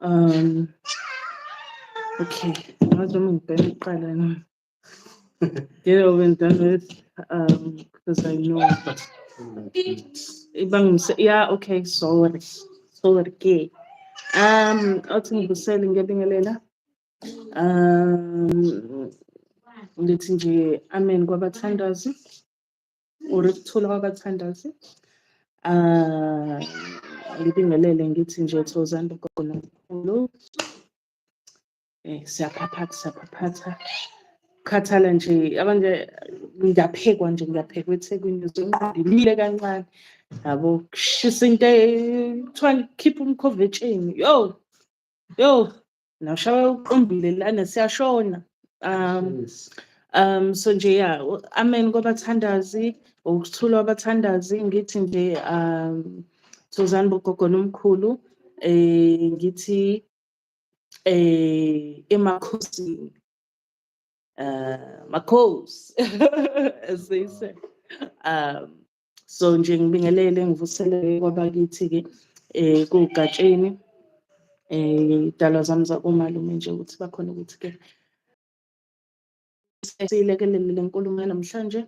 Um, okay, ngazi noma ngibheke kuqala noma. Get over and done with, because I know. Yeah, okay, sorry. Sorry. Athi ngivusele ngiyabingelela. Ngithi nje amen kwabathandazi. Ukuthula kwabathandazi. Ngibingelele ngithi nje Thozani ugogo nomkhulu. Siyaphaphatha. Khathala nje abanje ngiyaphekwa eThekwini ngimile kancane. Yabo kushisa into kuthiwa khipha umkhova etsheni. Yo, nawushaya uqombile lana siyashona. So nje yeah, amen kwabathandazi, ukuthula kwabathandazi ngithi nje Thozani bogogo nomkhulu ngithi eMakhosi Makhosi as they say. So nje ngibingelele ngivusele kwabakithi ke kugatsheni idalwa zami zakomalume nje ukuthi bakhona ukuthi ke silekelele lenkulumo namhlanje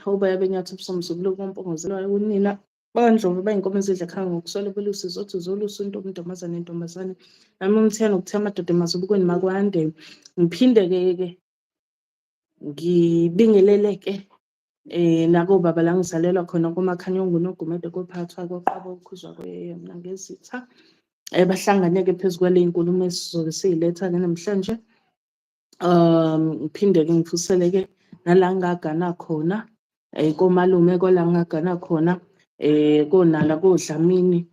ubaya benyathi ubusomzukulu kompongozelo unina bandlovu bayinkomo ezidla ekhaya ngokuswele belusi zothi zolusu intombazane nami umthena ukuthe amadoda emazubukweni makwande ngiphinde ke ngibingelele ke nako baba la ngizalelwa khona kumakhanyongo nogumede kophathwa koqaba ukukhuzwa kwemna ngezitha bahlangane ke phezulu kwale inkulumo esizobe siyiletha namhlanje. Ngiphinde ke ngifusele ke nala ngagana khona komalume kola ngagana khona konala kodlamini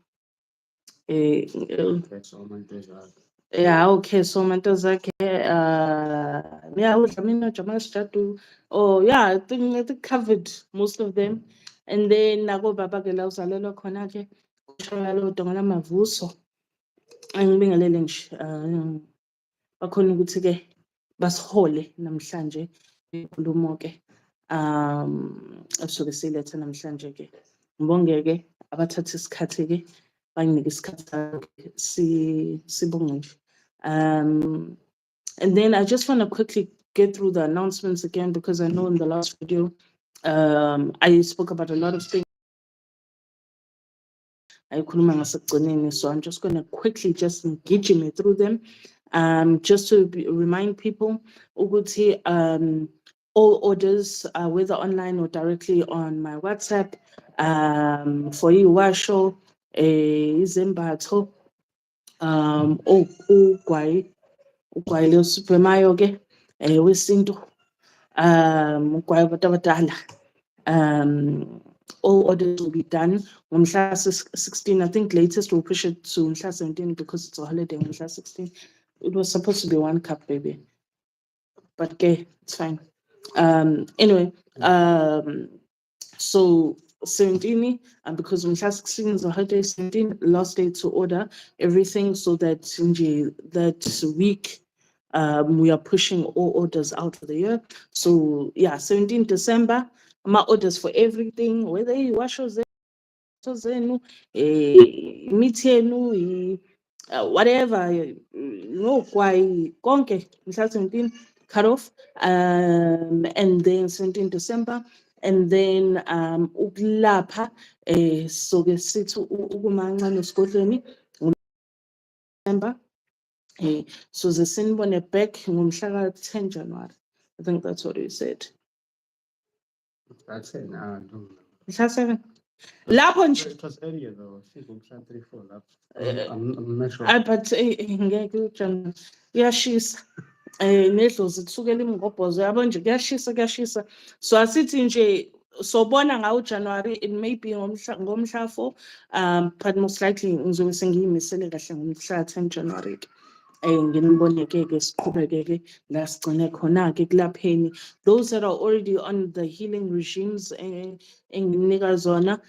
okay so manto zakhe yeah udlamini noJamal Sijadu yeah I think covered most of them and then nako baba ke la uzalelwa khona ke ushaya lo donga lamavuso ngibingelele nje bakhona ukuthi ke basihole namhlanje inkulumo ke asuke silethe namhlanje ke ngibonge ke abathatha isikhathi ke banginike isikhathi sibonge nje and then I just want to quickly get through the announcements again because I know in the last video I spoke about a lot of things. So I'm just going to quickly just ngijime through them just to remind people ukuthi all orders whether online or directly on my WhatsApp for iwasho izembatho ugwayi lo supremayo ke wesintu ugwayi batabadala all orders will be done on 16. I think latest we'll push it to 17 because it's a holiday on 16. It was supposed to be 1 cup, baby. But okay, it's fine. Anyway, so 17, and because on 16 is a holiday, 17, last day to order everything so that that week we are pushing all orders out for the year. So yeah, 17 December. My orders for everything, whether you wash zenu, imithi whatever, no kwai konke, 17 cut off, and then 17 December, and then ukulapha so ke sithi ukumancane esigodlweni December. So the sinbone back ngomhla 10 January. I think that's what he said. That's it. I don't know. 7. Lapho nje. It was earlier though. She's on 3-4 lapho. I'm not sure. But ngeke uJanuary. Yashisa. Nedlozi kusukela imgobhozo yabo nje kuyashisa. So asithi nje sobona ngawo January it may be ngomhla 4 but most likely ngizobe sengiyimisele kahle ngomhla 10 January. Nginiboneke ke siqhubeke ke la sigcine khona ke kulapheni those that are already on the healing regimes enginika zona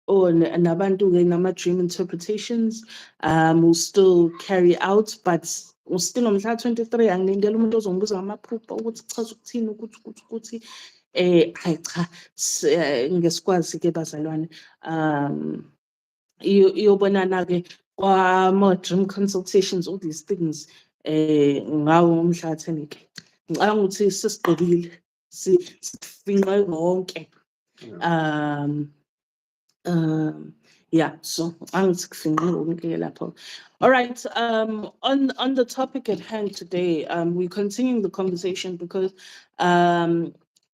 or nabantu ke nama dream interpretations will still carry out but still ngomhla 23 angilindele umuntu ozongibuza ngamaphupho ukuthi chaza ukuthini ukuthi hayi cha ngesikwazi ke bazalwane iyobonana-ke kwama-dream consultations, all these things ngawo umhla ka-10. Ngicabanga ukuthi sesigqibile sifinqe konke. Yeah, so angithi kufinqe konke lapho. All right, on the topic at hand today, we're continuing the conversation because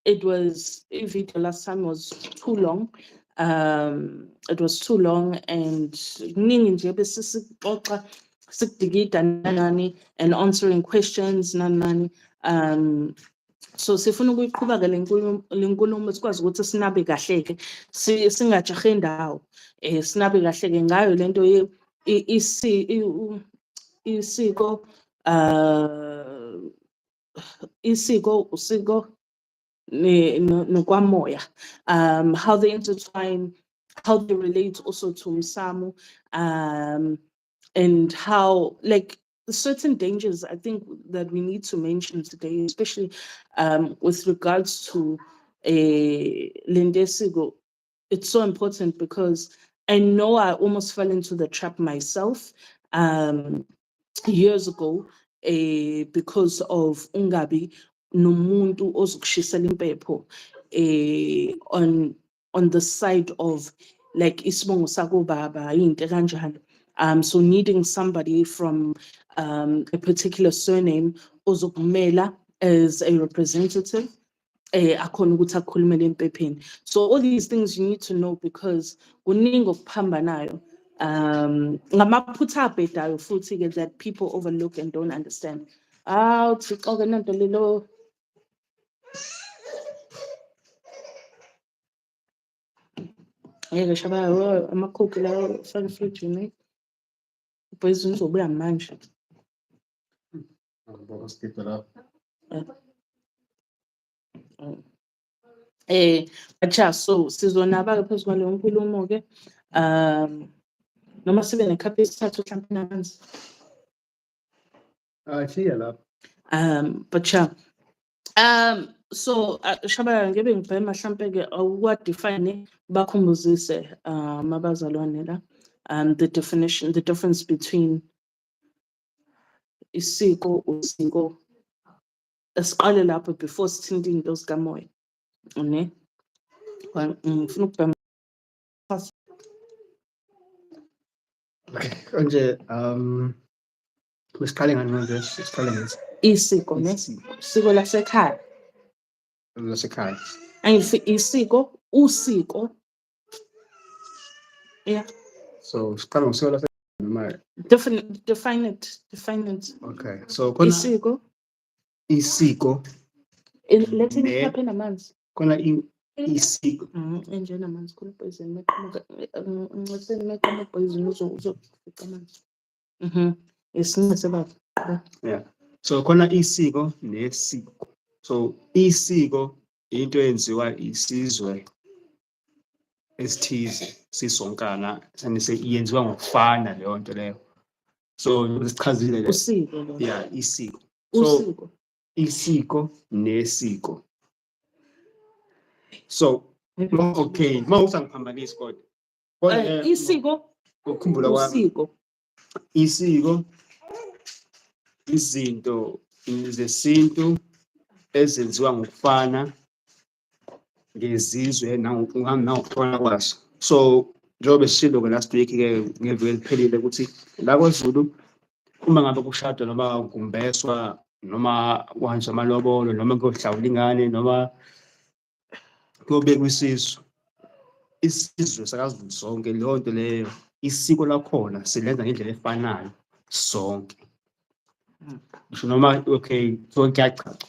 video last time was too long. It was too long and and answering questions nani. So sifuna ukuyiqhubeka le nkulumo sikwazi ukuthi sinabe kahle-ke singajahe indawo sinabe kahle-ke ngayo lento usiko Nokwamoya, how they intertwine, how they relate also to Msamo, and how, like, certain dangers I think that we need to mention today, especially with regards to Nesiko. It's so important because I know I almost fell into the trap myself years ago because of ungabi nomuntu ozokushisela impepho on the side of like isibongo sakobaba into kanjalo. So needing somebody from a particular surname ozokumela as a representative akhona ukuthi akhulumele empepheni. So all these things you need to know because kuningi okuphambanayo ngamaphutha abhedayo futhi-ke that people overlook and don't understand. Thixo-ke nanto lelo ngeke shabayo amakhokhi lawo faka efrijini ubhezi uzobuya manje. Acha, so sizonaba-ke phezu kwaleyo nkulumo-ke noma sibe nekhaphi esithathu mhlawumbe namanzi. But yeah, so Shabaya ngebe ngibhema mhlawumbe-ke awukwa-define bakhumbuzise mabazalwane la the difference between isiko usiko. Esiqale lapho before sithinte into zikamoya ne ngifuna ukubhema nje siqale ngani manje isiko ne isiko lasekhaya angithi isiko usiko. Yeah, so siqala ngosiko lasekhaya noma define it. Okay, so khona isiko let's ikhaphe namanzi khona isiko enje namanzi khona poison ngicela meqhamuka poison uzofica amanzi isincese baba. Yeah, so khona isiko nesiko. So isiko into eyenziwa isizwe esithize sisonkana sanise iyenziwa ngokufana leyo nto leyo. So sichazile usiko lo. Yeah, isiko. Usiko. Isiko nesiko. So okay, mawusangiphambanisi kodwa isiko ukukhumbula kwami isiko izinto zesintu ezenziwa ngokufana ngezizwe nangokukhona kwaso. So njengoba sishilo-ke last week-ke ngeviki eliphelile ukuthi la kwaZulu uma ngabe kushadwa noma kumbeswa noma kuhanjiswa amalobolo noma kuyohlawula ingane noma kuyobekwa isizwe sakaZulu sonke leyo nto leyo isiko lakhona silenza ngendlela efanayo sonke. Ngisho noma okay sonke kuyacaca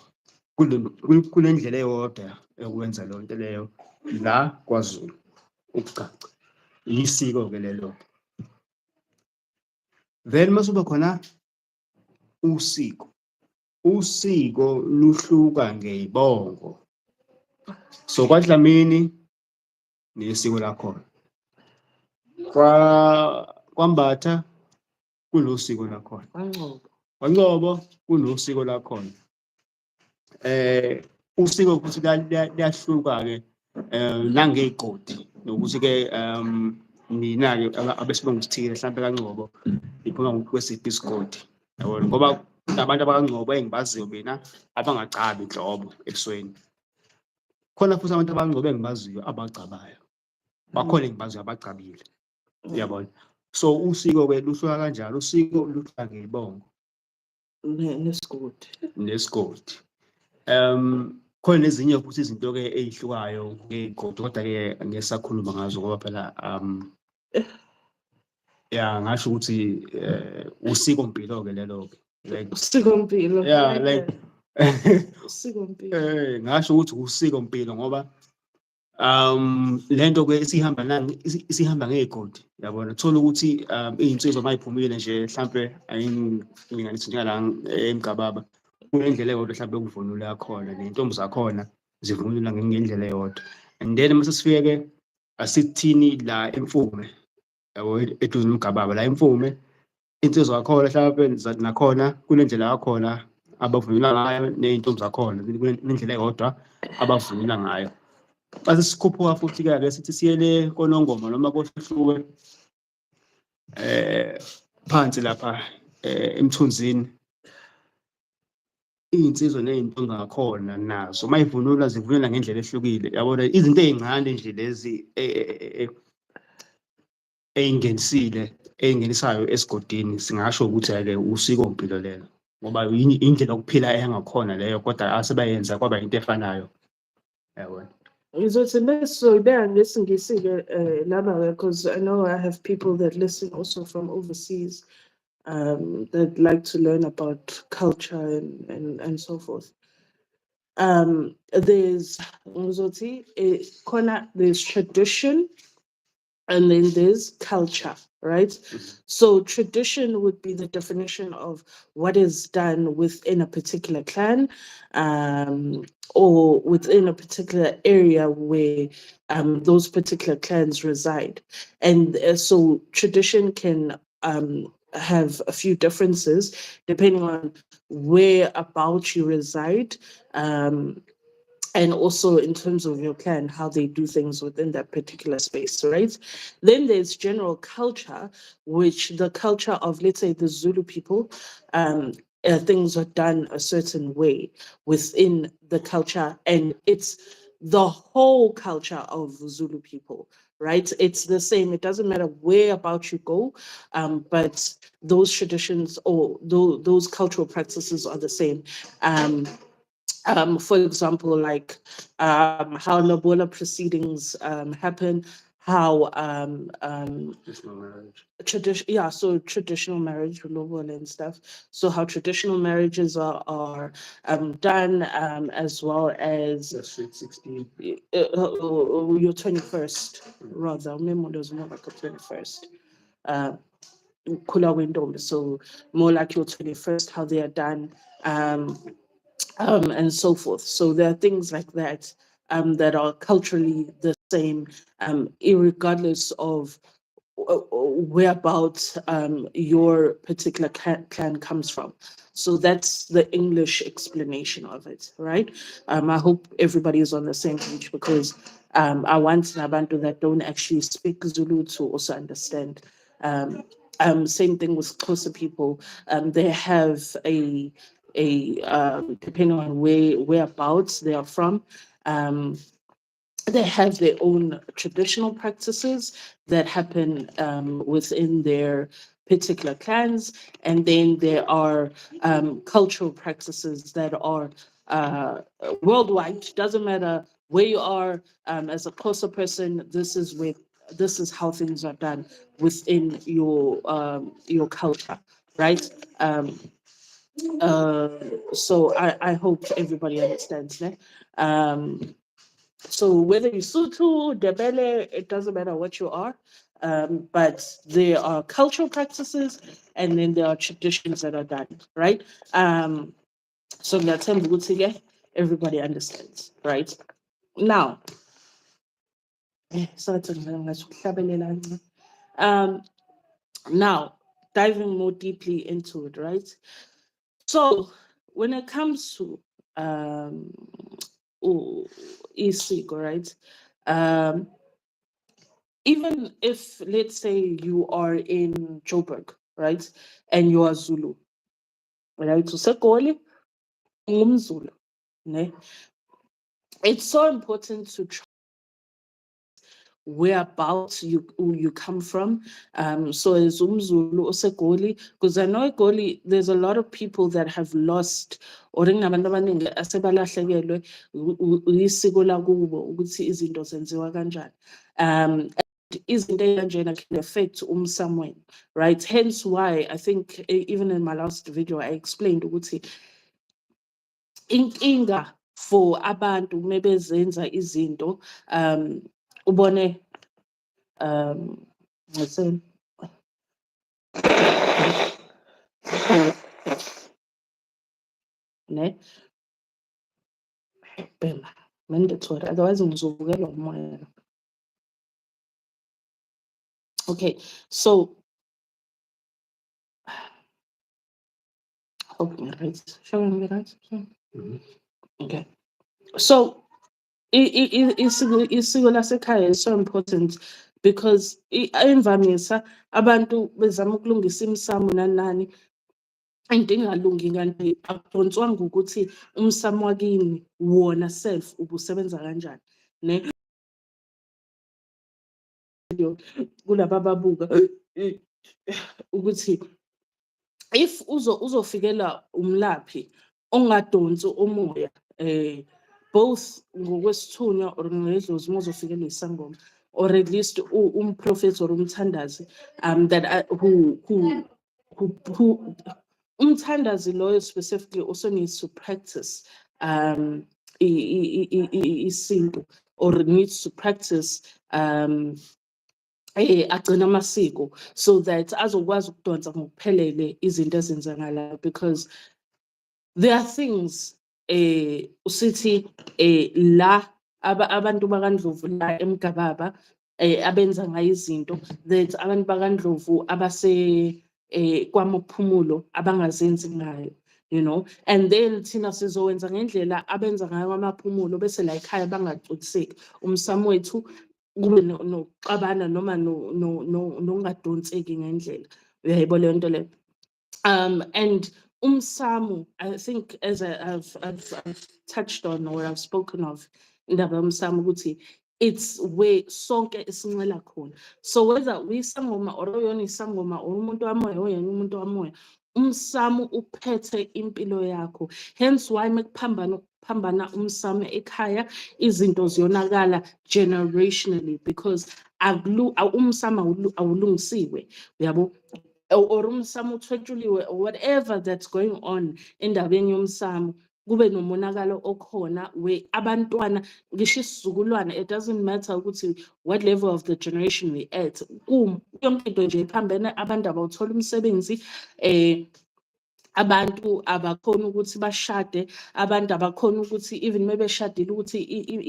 kule ndlela eyodwa ekwenza leyo nto leyo la kwaZulu ukucaca isiko-ke lelo. Then masuba khona usiko luhluka ngey'bongo. So kwaDlamini nesiko lakhona, kwaMbatha kunosiko lakhona, kwaNgcobo kunosiko lakhona. Usiko futhi liyahluka-ke nangey'godi nokuthi-ke nina-ke abesilungu sithile mhlampe kaNgcobo iphuma kwesiphi isigodi yabona ngoba abantu abakaNgcobo engibaziyo mina abangagcabi nhlobo ebusweni. Khona futhi abantu abakaNgcobo engibaziyo abagcabayo, bakhona engibaziyo abagcabile, uyabona. So usiko-ke luhluka kanjalo, usiko luhluka ngey'bongo nesigodi. nesigodi. Khona nezinye futhi izinto-ke ey'hlukayo ngey'godi, kodwa-ke angeke sakhuluma ngazo ngoba phela ya ngasho ukuthi usikompilo-ke lelo-ke like Usikompilo. yeah like Usikompilo. ngasho ukuthi usikompilo ngoba lento-ke isihamba ngey'godi yabona. Thola ukuthi iy'nsizwa uma y'phumile nje hlampe ngingathi njengala eMgababa kunendlela eyodwa hlampe ukuvunula yakhona, ney'ntombi zakhona zivunula ngendlela eyodwa. And then mase sifike-ke asithini la eMfume yabo eduze noMgababa la eMfume insizwa zakhona hlampe nakhona kunendlela yakhona abavunula ngayo, ney'ntombi zakhona kunendlela eyodwa abavunula ngayo. Mase sikhuphuka futhi-ke sithi siye le koNongoma noma koSheshuwe phansi lapha emthunzini, iy'nsizwa ney'ntombi zakhona nazo uma y'vunula zivunula ngendlela ehlukile yabona. Izinto ey'ncane nje lezi ey'ngenisayo esigodini singasho ukuthi-ke usikompilo lelo ngoba indlela yokuphila engakhona leyo, kodwa asebayenza kwaba into efanayo yabona. Ngizothi mesizoyibeka ngesingisi-ke laba-ke, because I know I have people that listen also from overseas that like to learn about culture and so forth. There's ngizothi khona there's tradition and then there's culture, right? So tradition would be the definition of what is done within a particular clan, or within a particular area where those particular clans reside. And so tradition can have a few differences depending on where about you reside. And also in terms of your clan, how they do things within that particular space, right? Then there's general culture, which the culture of, let's say, the Zulu people, things are done a certain way within the culture, and it's the whole culture of Zulu people, right? It's the same. It doesn't matter where about you go, but those traditions or those cultural practices are the same. For example, like how Lobola proceedings happen, how Traditional marriage. so traditional marriage, Lobola and stuff. So how traditional marriages are done, as well as Sweet 16. Your 21st, rather. Remember, there's more like a 21st. Kula window, so more like your 21st, how they are done. And so forth. So there are things like that that are culturally the same, irregardless of whereabouts your particular clan comes from. So that's the English explanation of it, right? I hope everybody is on the same page, because I want Nabantu that don't actually speak Zulu to also understand. Same thing with closer people. They have a depending on whereabouts they are from, they have their own traditional practices that happen within their particular clans, and then there are cultural practices that are worldwide. Doesn't matter where you are, as a closer person, this is how things are done within your culture, right? So I hope everybody understands that. So whether you're Sutu, Debele, it doesn't matter what you are, but there are cultural practices and then there are traditions that are done, right? So everybody understands, right? Now, now diving more deeply into it, right? So when it comes to Usiko, right? even if, let's say, you are in Joburg, right, and you are Zulu, right, useGoli, ungumZulu, ne? It's so important to try whereabouts you come from. So as umZulu oseGoli, because I know eGoli there's a lot of people that have lost or nabantu abaningi asebalahlekelwe isiko lakubo ukuthi izinto zenziwa kanjani. And izinto ey'kanjena can affect somewhere, right? Hence why I think even in my last video I explained ukuthi inkinga for abantu mebezenza izinto ubone let's say ne bhema mandatory otherwise ngizovukelwa umoya. Okay, so hope me right. Showing me right. Okay, so isiko lasekhaya is so important because imvamisa abantu bezama ukulungisa imsamo nani into engalungi kanti akudonswanga ukuthi umsamo wakini wona self ubusebenza kanjani ne kulaba ababuka ukuthi if uzofikela umlaphi ongadonsi umoya both ngokwesithunywa or ngedlozi uma uzofikela isangoma or at least umprofethi or umthandazi that who umthandazi loyo specifically also needs to practice isintu or needs to practice agcina amasiko so that azokwazi ukudonsa ngokuphelele izinto ezenzakalayo, because there are things usithi la abantu bakaNdlovu la eMgababa abenza ngayo izinto that abantu bakaNdlovu abase kwaMphumulo abangazenzi ngayo, you know, and then thina sizowenza ngendlela abenza ngayo amaphumulo bese la ekhaya bangagculiseki umsamo wethu kube nokuxabana noma nokungadonseki ngendlela. Uyayibona leyo nto leyo. And umsamo, I think as I've touched on or I've spoken of indaba yomsamo ukuthi it's where sonke isincela khona. So whether uyisangoma or uyona isangoma or umuntu wamoya oyena umuntu wamoya, umsamo uphethe impilo yakho. Hence why mekuphambana umsamo ekhaya izinto ziyonakala generationally because umsamo awulungisiwe, uyabo, or umsamo uthwetshuliwe or whatever that's going on endabeni yomsamo kube nomonakalo okhona we abantwana ngisho isizukulwane, it doesn't matter ukuthi what level of the generation we at, yonke into nje iphambene, abantu abawuthola umsebenzi, abantu abakhona ukuthi bashade, abantu abakhona ukuthi even mebeshadile ukuthi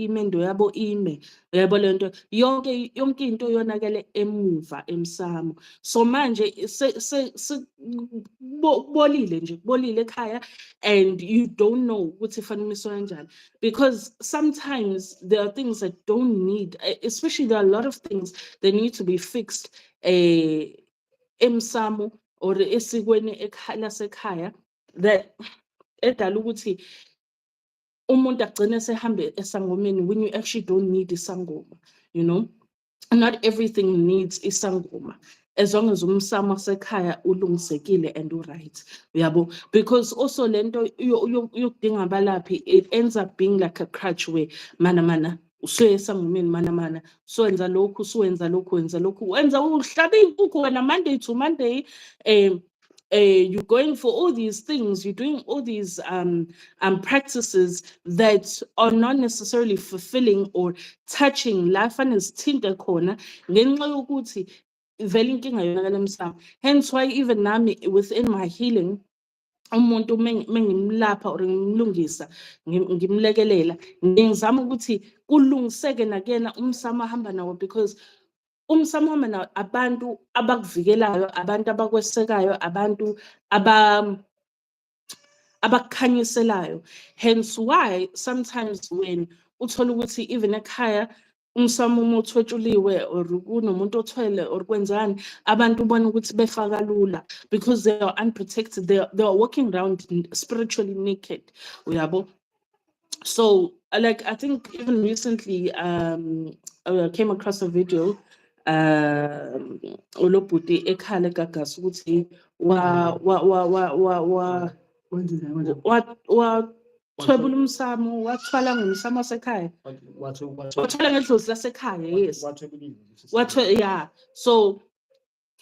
imendo yabo ime, uyabo le nto yonke into yonakele emuva emsamo. So manje kubolile ekhaya and you don't know ukuthi fanele umiswe kanjani, because sometimes there are things that don't need, especially there are a lot of things that need to be fixed emsamo or esikweni lasekhaya that edala ukuthi umuntu agcine sehambe esangomeni when you actually don't need isangoma, you know. Not everything needs isangoma as long as umsamo wasekhaya ulungisekile and right, uyabo, because also lento yokudinga abalaphi, it ends up being like a crutch where mana usuyesangomeni mana wenza lokhu wenza uhlaba inkukhu wena Monday to Monday, you're going for all these things, you're doing all these practices that are not necessarily fulfilling or touching life and isithinte khona ngenxa yokuthi vele inkinga yonakala emsamo. Hence why even nami within my healing umuntu mengimlapha or ngimlungisa ngimlekelela ngizama ukuthi kulungiseke nakena umsamo ahamba nawo, because umsamo uhamba nawo abantu abakuvikelayo, abantu abakwesekayo, abantu abakukhanyiselayo. Hence why sometimes when uthola ukuthi even ekhaya umsamo uma uthwetshuliwe or kunomuntu othwele or kwenzani abantu ubona ukuthi befaka lula because they are unprotected, they are walking around spiritually naked, uyabo. So like I think even recently I came across a video olobhuti ekhala gagas ukuthi wathwebula umsamo, wathwala ngomsamo wasekhaya, wathwala ngedlozi lasekhaya, yes, yeah, so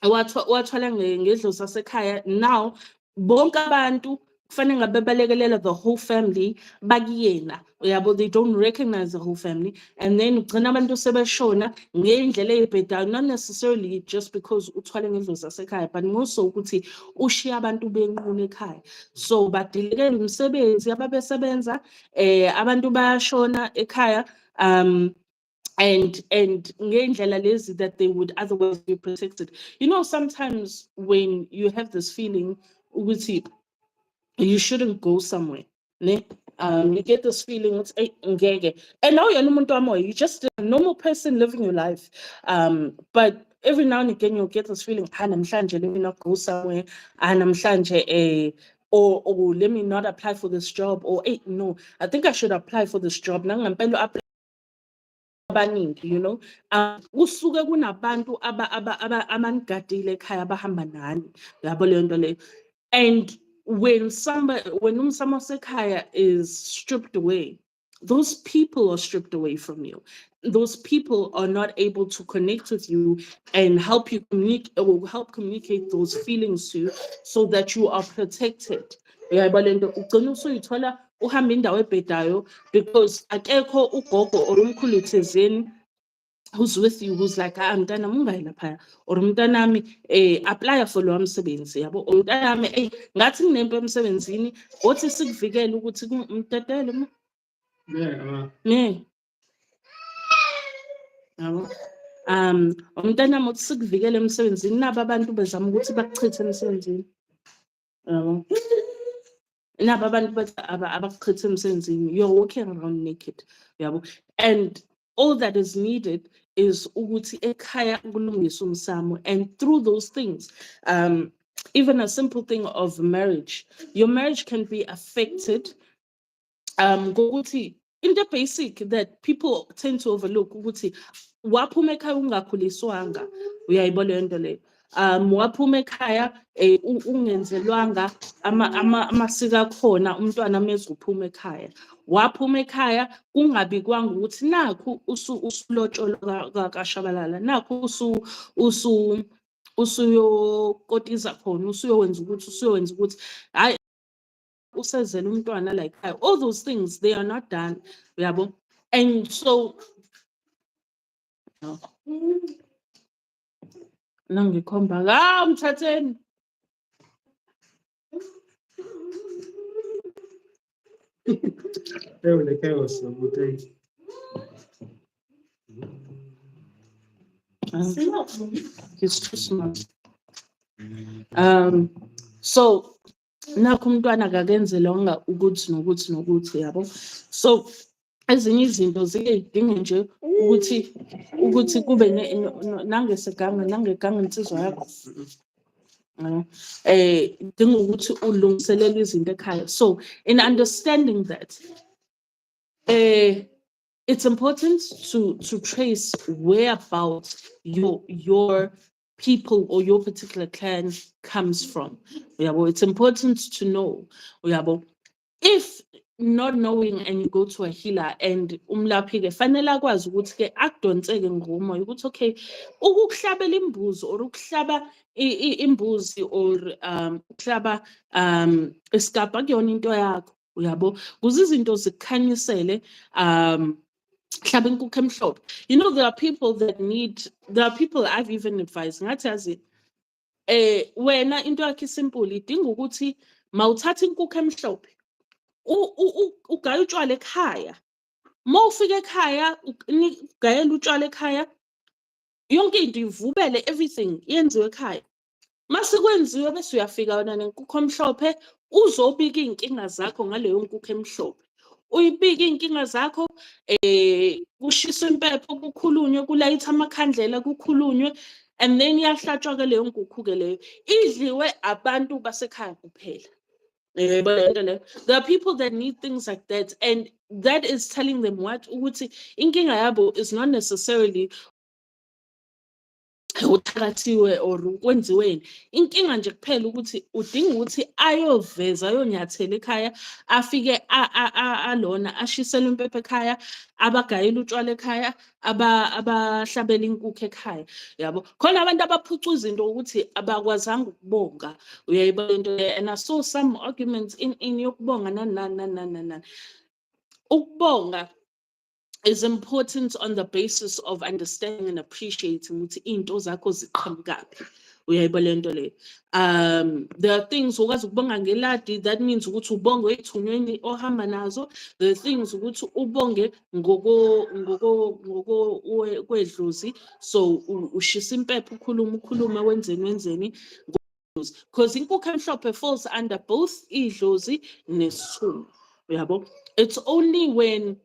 wathwala ngedlozi lasekhaya. Now bonke abantu kufanele ngabe balekelela the whole family bakuyena, uyabo, they don't recognize the whole family, and then ugcina abantu sebeshona ngendlela eyibhedayo, not necessarily just because uthwale ngedlozi lasekhaya, but also ukuthi ushiya abantu benqunu ekhaya, so badilekela umsebenzi ababesebenza, abantu bayashona ekhaya, and ngendlela lezi that they would otherwise be protected. You know, sometimes when you have this feeling ukuthi you shouldn't go somewhere, ne? You get this feeling, it's and now you're you're just a normal person living your life. But every now and again you'll get this feeling, let me not go somewhere, or let me not apply for this job, or no, I think I should apply for this job. You know, usuke kunabantu amanigadile ekhaya abahamba nani, yabo leyo nto leyo. And when umsamo wasekhaya is stripped away, those people are stripped away from you. Those people are not able to connect with you and help you communicate those feelings to you so that you are protected. Yabo lento ugcina usuyithola uhamba indawo ebhedayo because akekho ugogo or umkhulu thizeni who's with you, who's like, mntanami ungayi laphaya, or mntanami apply for lo msebenzi, yabo, or mntanami ngathi nginempe emsebenzini othi sikuvikele ukuthi umtetele ma yabo, umntanami othi sikuvikele emsebenzini, nabo abantu bezama ukuthi bakuchithe emsebenzini, yabo, nabo abantu abakuchithe emsebenzini, you're walking around naked, yabo. And all that is needed is ukuthi ekhaya kulungiswe umsamo, and through those things, even a simple thing of marriage, your marriage can be affected ngokuthi into basic that people tend to overlook ukuthi waphuma ekhaya ungakhuliswanga, uyayibona leyo nto leyo. Waphuma ekhaya ungenzelwanga amasiko akhona umntwana meze uphuma ekhaya, waphuma ekhaya kungabikwanga ukuthi nakhu usulotsholo kashabalala, nakhu usuyokotiza khona, usuyowenza ukuthi hayi usezela umntwana like all those things, they are not done, yabo. And so nangikhomba mthatheni the chaos he's too smart. So nakho umntwana akakenzelwanga ukuthi nokuthi yabo. So ezinye izinto zidinga nje ukuthi kube nangeganga insizwa yakho, dinga ukuthi ulungiselele izinto ekhaya. So in understanding that, it's important to trace whereabouts your people or your particular clan comes from. It's important to know. If not knowing and you go to a healer and umlaphi-ke fanele akwazi ukuthi-ke akudonseke ngomoya ukuthi okay, ukuhlabela imbuzi or ukuhlaba imbuzi or ukuhlaba isikapa kuyona into yakho, uyabo, kuze izinto zikukhanyisele hlaba inkukhu emhlophe. You know, there are people I've even advised ngathi yazi wena into yakho isimple idinga ukuthi mawuthatha inkukhu emhlophe ugaya utshwala ekhaya, ma ufika ekhaya ugayela utshwala ekhaya, yonke into ivubele, everything yenziwe ekhaya. Mase kwenziwe bese uyafika wena nenkukhu emhlophe uzobika inkinga zakho ngaleyo nkukhu emhlophe. uyibike iy'nkinga zakho, kushiswe impepho, kukhulunywe, kulayithe amakhandlela, kukhulunywe, and then iyahlatshwa-ke leyo nkukhu-ke leyo, idliwe abantu basekhaya kuphela. There are people that need things like that, and that is telling them what ukuthi inkinga yabo is not necessarily uthakathiwe or kwenziweni. Inkinga nje kuphela ukuthi udinga ukuthi ayoveza ayonyathela ekhaya, afike alona ashisele impepho ekhaya, abagayele utshwala ekhaya, abahlabela inkukhu ekhaya, yabo. Khona abantu abaphuca izinto ukuthi abakwazanga ukubonga, uyayibona into leyo. And I saw some arguments in yokubonga nani. Ukubonga is important on the basis of understanding and appreciating ukuthi into zakho ziqhamukaphi, uyayibona lento leyo. There are things ukwazi ukubonga ngeladi, that means ukuthi ubonge ey'thunyweni ohamba nazo. There are things ukuthi ubonge kwedlozi, so ushisa impepho, ukhulume wenzeni, because inkukhu emhlophe falls under both idlozi nesithungo, uyabo. It's only when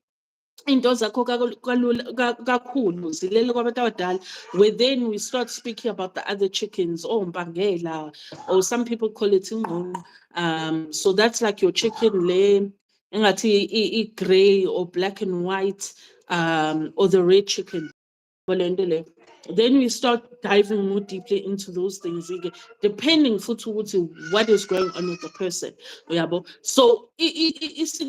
into zakho kakhulu zilele kwabantu abadala, where then we start speaking about the other chickens, mbangela, or some people call it ingqongqo. So that's like your chicken le engathi grey or black and white, or the red chicken. Then we start diving more deeply into those things, depending futhi what is going on with the person. So it's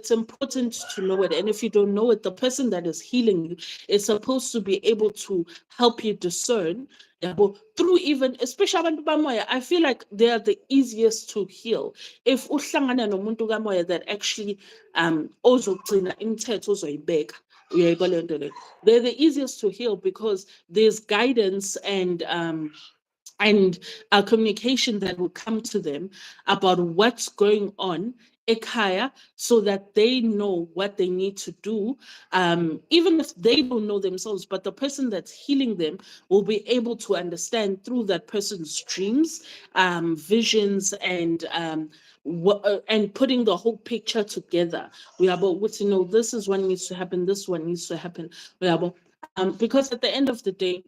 important to know it. And if you don't know it, the person that is healing you is supposed to be able to help you discern. Through even, especially abantu bamoya, I feel like they are the easiest to heal. If uhlangana nomuntu kamoya that actually ozogcina imithetho ozoyibeka, they're the easiest to heal because there's guidance and communication that will come to them about what's going on ekhaya, so that they know what they need to do, even if they don't know themselves, but the person that's healing them will be able to understand through that person's dreams, visions, and putting the whole picture together. We are about what this is what needs to happen, this one needs to happen. We are about, because at the end of the day,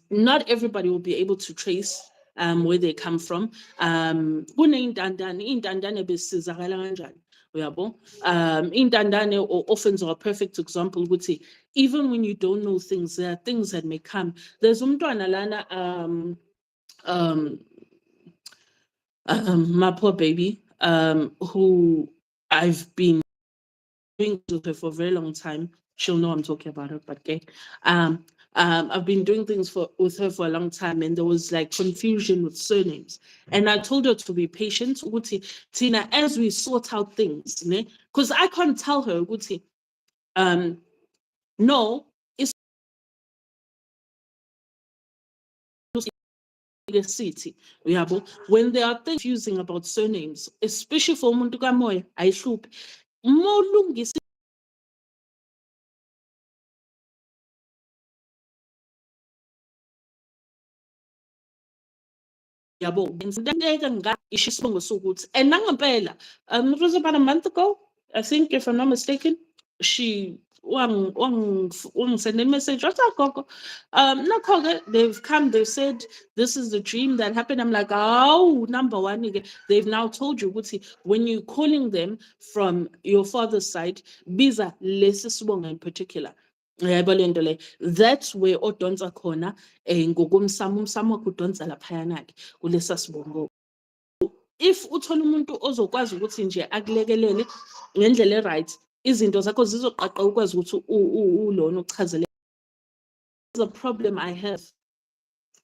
not everybody will be able to trace where they come from. Iy'ntandane besizakala kanjani, uyabo. Iy'ntandane or orphans are a perfect example ukuthi even when you don't know things, there are things that may come. There's umntwana lana, my poor baby, who I've been doing with her for a very long time. She'll know I'm talking about her, but okay. I've been doing things with her for a long time, and there was like confusion with surnames. And I told her to be patient. Tina, as we sort out things, because I can't tell her, no, it's a city. When there are things confusing about surnames, especially for umuntu kamoya, ayihluphi. Molungisi yabo, isibongo sokuthi, and nangempela, it was about a month ago, I think, if I'm not mistaken, she sent a message. They've come, they've said this is the dream that happened. I'm like, oh, number one, they've now told you when you're calling them from your father's side, biza lesi sibongo in particular. That's where odonsa khona ngokomsamo wakho udonsa laphayana-ke kulesa sibongo. If uthola umuntu ozokwazi ukuthi nje akulekelele ngendlela e-right, izinto zakho zizoqaqa ukwazi ukuthi ulona uchazele. There's a problem I have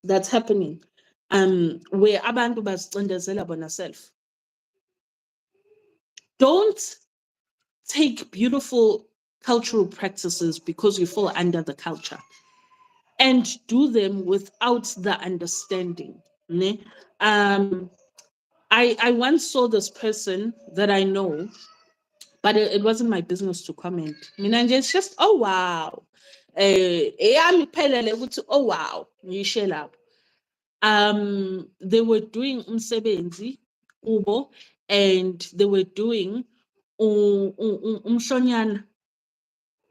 that's happening where abantu bazicindezela bona self. Don't take beautiful cultural practices because you fall under the culture and do them without the understanding. I once saw this person that I know, but it wasn't my business to comment. It's just, oh wow. Oh wow. They were doing umsebenzi ubo, and they were doing umhlonyana.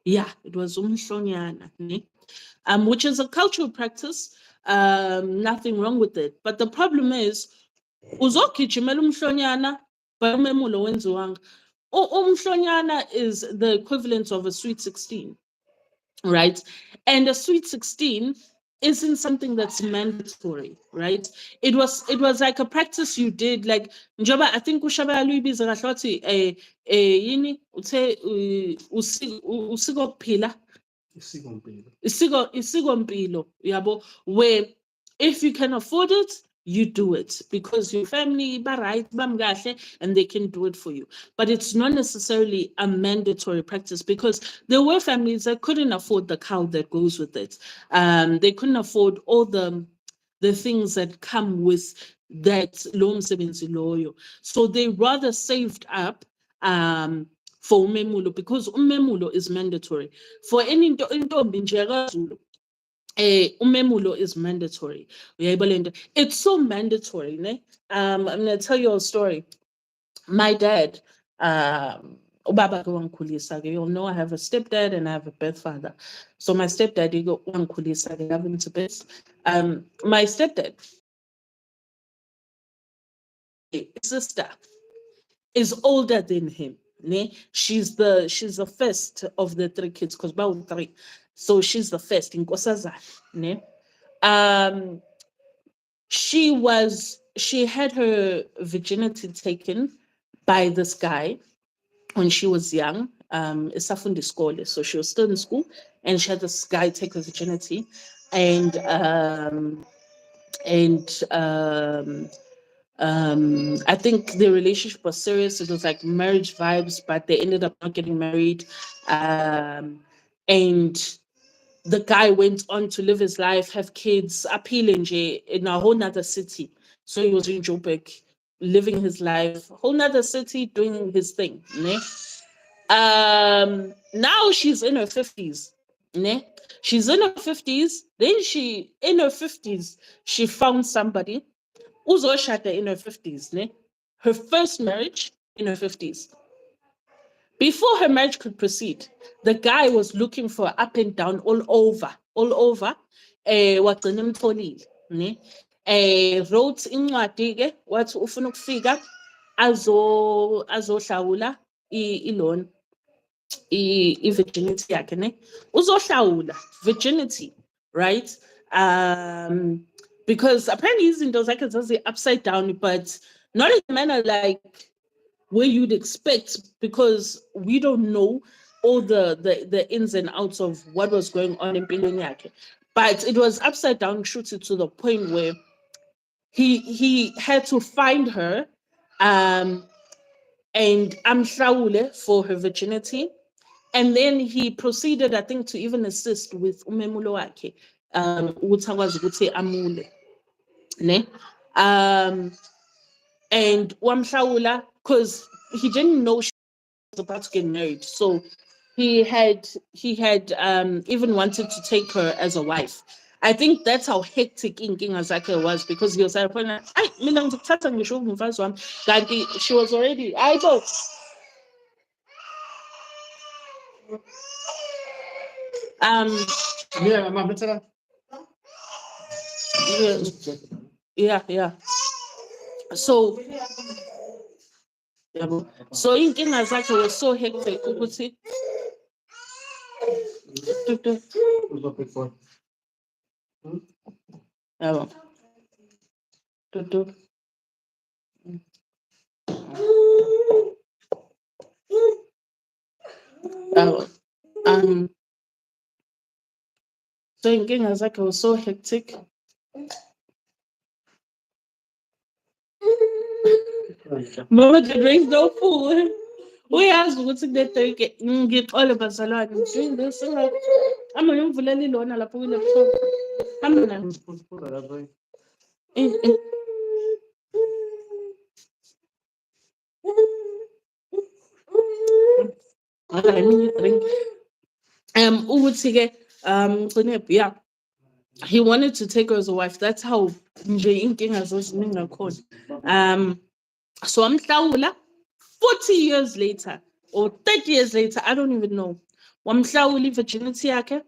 Yeah, it was umhlonyana, which is a cultural practice. Nothing wrong with it. But the problem is, uzogijimela umhlonyana, but umemulo wenziwanga. Umhlonyana is the equivalent of a sweet 16, right? And a sweet 16 isn't something that's mandatory, right? It was like a practice you did, like njoba I think ushaba luyibiza kahle wathi yini uthe usiko phila isiko mpilo yabo, where if you can afford it, you do it because your family right and they can do it for you. But it's not necessarily a mandatory practice because there were families that couldn't afford the cow that goes with it. They couldn't afford all the things that come with that loan loyo. So they rather saved up for umemulo because umemulo is mandatory. For any intombi nje yakaZulu, umemulo is mandatory. It's so mandatory, ne? I'm gonna tell you a story. My dad, ubaba wangikhulisa, you'll know I have a stepdad and I have a birth father. So my stepdad, wangikhulisa, I have him to birth. My stepdad, sister, is older than him. Ne? She's the first of the three kids because about three. So she's the first in Kosaza. Ne? She had her virginity taken by this guy when she was young. Isafundi school, so she was still in school, and she had this guy take her virginity, and I think the relationship was serious. It was like marriage vibes, but they ended up not getting married. And the guy went on to live his life, have kids, appealing in a whole nother city. So he was in Joburg, living his life, whole nother city, doing his thing. Ne? Now she's in her 50s. Ne? She's in her 50s. Then in her 50s, she found somebody uzoshada in her 50s, ne? Her first marriage in her 50s. Before her marriage could proceed, the guy was looking for up and down all over. Wagcina emtholile, ne? Wrote incwadi ke wathi ufuna ukufika azohlawula i-loan i-virginity yakhe, ne? Uzohlawula virginity, right? Because apparently izinto zakhe zazi upside down, but not in a manner like where you'd expect, because we don't know all the ins and outs of what was going on in empilweni yakhe. But it was upside down, shooted to the point where he had to find her and amhlawule for her virginity. And then he proceeded, I think, to even assist with umemulo wakhe, ukuthi akwazi ukuthi amule, ne? And wamhlawula, because he didn't know she was about to get married. So he had even wanted to take her as a wife. I think that's how hectic inkinga zakhe was, because he was like, mina ngizokuthatha ngisho umfazi wami, kanti she was already, yeah. So inkinga zakhe was so hectic ukuthi so inkinga zakhe was so hectic. Mama drinks no food. We asked ukuthi kuneteke ngixole bazalwane, I'm doing this. I'm ngimvulela ilona lapho kwi-laptop. Drink. Yeah. He wanted to take her as a wife. That's how nje inkinga zoziningi ngakhona. So amhlawula 40 years later. or 30 years later, I don't even know. Wamhlawula virginity yakhe.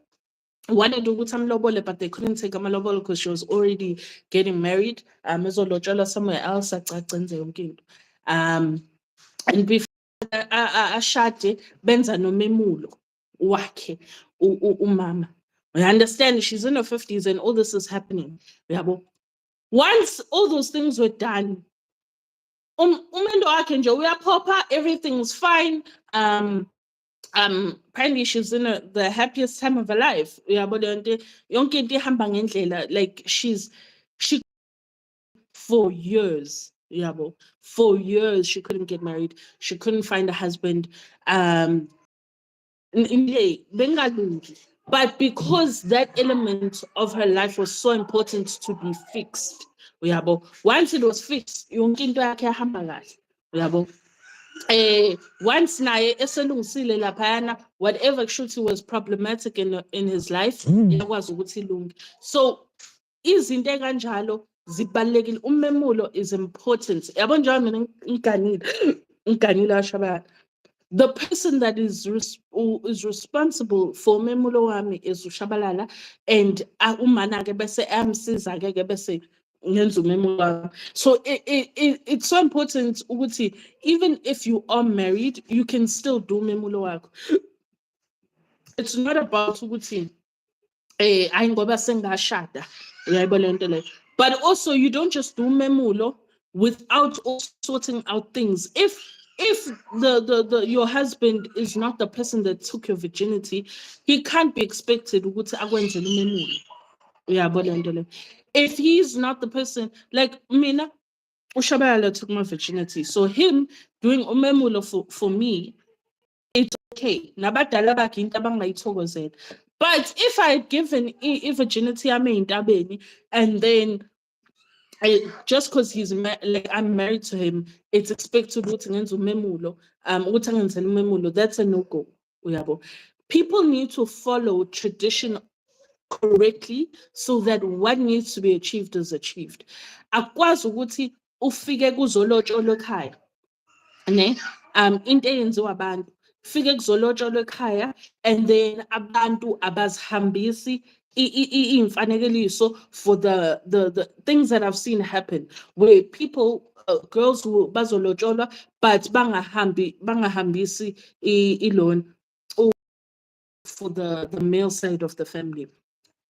Wanted ukuthi amlobole, but they couldn't take amalobolo because she was already getting married. Ezolotsholwa somewhere else, acacenze yonke into. And before ashade, benza nomemulo wakhe umama. I understand she's in her 50s and all this is happening. Once all those things were done, umendo wakhe nje uyaphopa, everything's fine. Apparently she's in the happiest time of her life. Yonke into ihamba ngendlela. Like she for years. For years she couldn't get married. She couldn't find a husband. But because that element of her life was so important to be fixed. Once it was fixed, yonke into yakhe yahamba kahle. Once naye eselungisile laphayana, whatever kushuthi was problematic in his life, yakwazi ukuthi ilunge. So izinto ekanjalo zibalulekile. Umemulo is important. Yabo njengoba mina ngiganile ashabana. The person that is responsible for memulo wami is ushabalala, and umana ke bese amsiza ke bese ngenza umemulo wami. So it's so important ukuthi even if you are married, you can still do memulo wakho. It's not about ukuthi ayi ngoba sengashada uyayibona lento leyo. But also you don't just do memulo without also sorting out things. If your husband is not the person that took your virginity, he can't be expected ukuthi akwenzele umemulo. Uyayibona lento leyo. If he's not the person, like mina, ushabalala took my virginity, so him doing umemulo for me, it's okay. Nabadala bakhe into abangayithokozela. But if I had given virginity yami ey'ntabeni, and then just because like I'm married to him, it's expected ukuthi ngenze umemulo, ukuthi angenzele umemulo, that's a no-go. People need to follow tradition correctly so that what needs to be achieved is achieved. Akwazi ukuthi ufike kuzolotsholwa ekhaya, ne? Into eyenziwa abantu, fike kuzolotsholwa ekhaya, and then abantu abazihambisi iy'mfanekeliso for the things that I've seen happen, where people, girls who bazolotsholwa, but bangahambisi ilona for the male side of the family.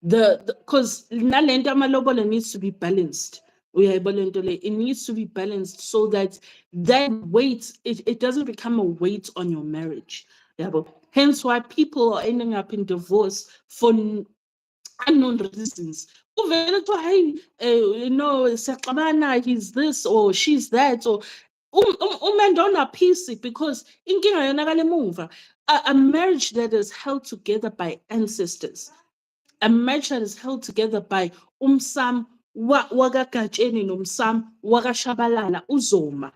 Because nalento amalobolo needs to be balanced. It needs to be balanced so that weight, it doesn't become a weight on your marriage. Hence why people are ending up in divorce for unknown reasons. He's this or she's that, or because a marriage that is held together by ancestors, a marriage that is held together by umsam wakagatsheni nomsam wakashabalala uzoma.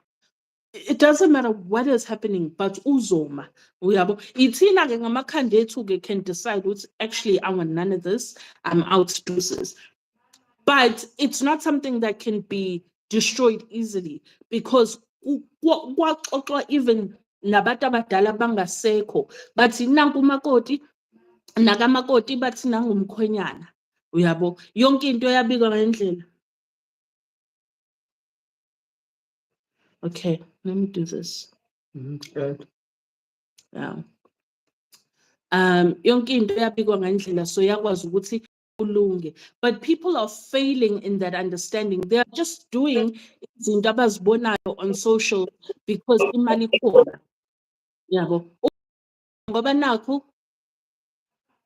It doesn't matter what is happening, but uzoma. Ithina ke ngamakhanda ethu ke can decide what actually I want none of this, I'm out doses. But it's not something that can be destroyed easily, because even nabantu abadala bangasekho bathi nanku umakoti, nakamakoti bathi nangumkhwenyana. Yonke into yabikwa ngendlela. Okay, let me do this. Yeah. Yonke into yabikwa ngendlela, so yakwazi ukuthi ulunge. But people are failing in that understanding. They are just doing izinto abazibonayo on social because imali khona. Ngoba nakho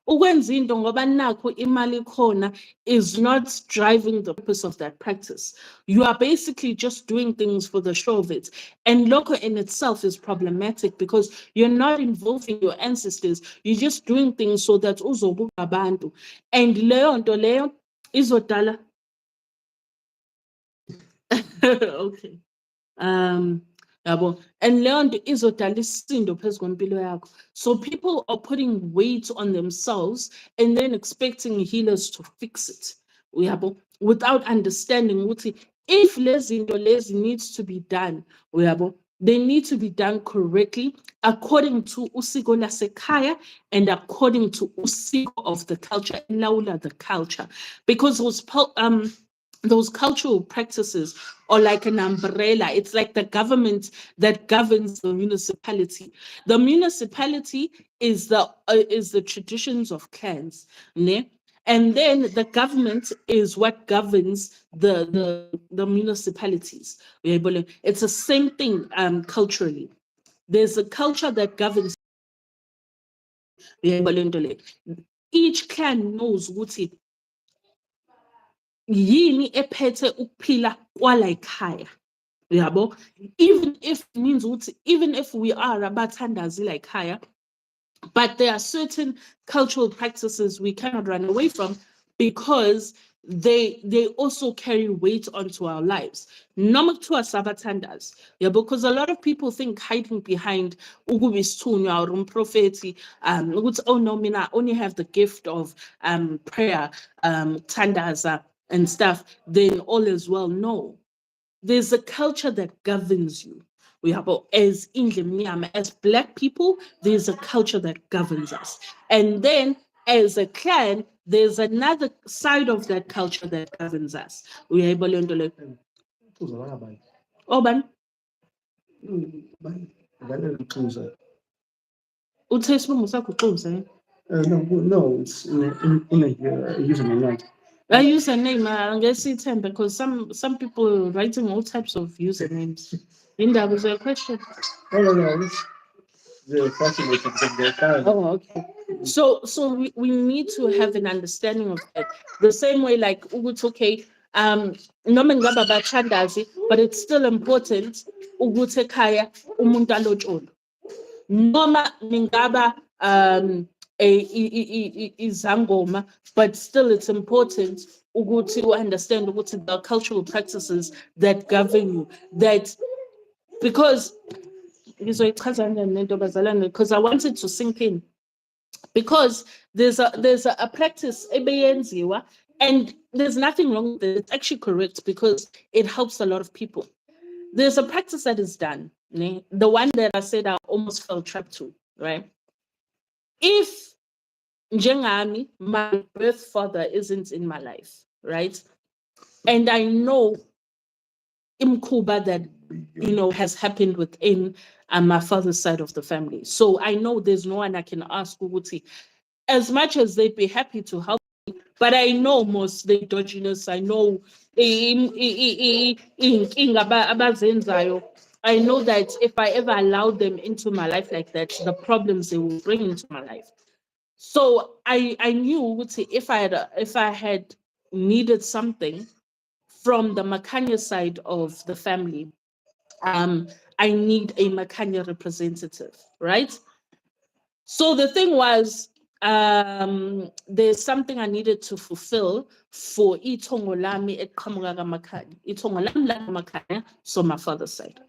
ukwenza into ngoba nakho imali khona is not driving the purpose of that practice. You are basically just doing things for the show of it. And loco in itself is problematic because you're not involving your ancestors. You're just doing things so that uzobuka abantu. And leyo nto leyo izodala. Okay. And learn izodala isisindo phezu kwempilo yakho. So people are putting weight on themselves and then expecting healers to fix it. Without understanding ukuthi if lezi zinto lezi needs to be done, they need to be done correctly according to Usiko lasekhaya and according to Usiko of the culture, Laula the culture, because those cultural practices are like an umbrella. It's like the government that governs the municipality. The municipality is the traditions of clans, ne? And then the government is what governs the municipalities. It's the same thing culturally. There's a culture that governs. Each clan knows ukuthi yini ephethe ukuphila kwala ekhaya. Yabo, even if means ukuthi even if we are abathandazi la ekhaya, but there are certain cultural practices we cannot run away from because they also carry weight onto our lives. Noma kuthiwa sabathandazi. Yeah, because a lot of people think hiding behind ukubisithunywa or umprofeti, oh no, mina I only have the gift of prayer, tandaza and stuff, then all is well. No. There's a culture that governs you. We have as Black people, there's a culture that governs us. And then as a clan, there's another side of that culture that governs us. We are able to Oban. No, it's in a username. A username, I guess it's 10 because some people are writing all types of usernames. Linda, was there a question? No. The fascinating. Oh, okay. So we need to have an understanding of that. The same way, like Ugut, okay, noma ngaba bathandazi, but it's still important ukuthi ekhaya umuntu alotsholo. Noma ningaba izangoma, but still it's important to understand the cultural practices that govern you. That because I wanted to sink in. Because there's a practice and there's nothing wrong with it. It's actually correct because it helps a lot of people. There's a practice that is done, the one that I said I almost fell trapped to, right? If njengami, my birth father isn't in my life, right? And I know imkuba that has happened within my father's side of the family. So I know there's no one I can ask ukuthi, as much as they'd be happy to help me, but I know most the dodginess, I know I know that if I ever allowed them into my life like that, the problems they will bring into my life. So I knew if I had needed something from the Makanya side of the family, I need a Makanya representative, right? So the thing was, there's something I needed to fulfill for itongo lami eqhamuka kaMakhanya. Itongo lami laKaMakhanya, so my father's side.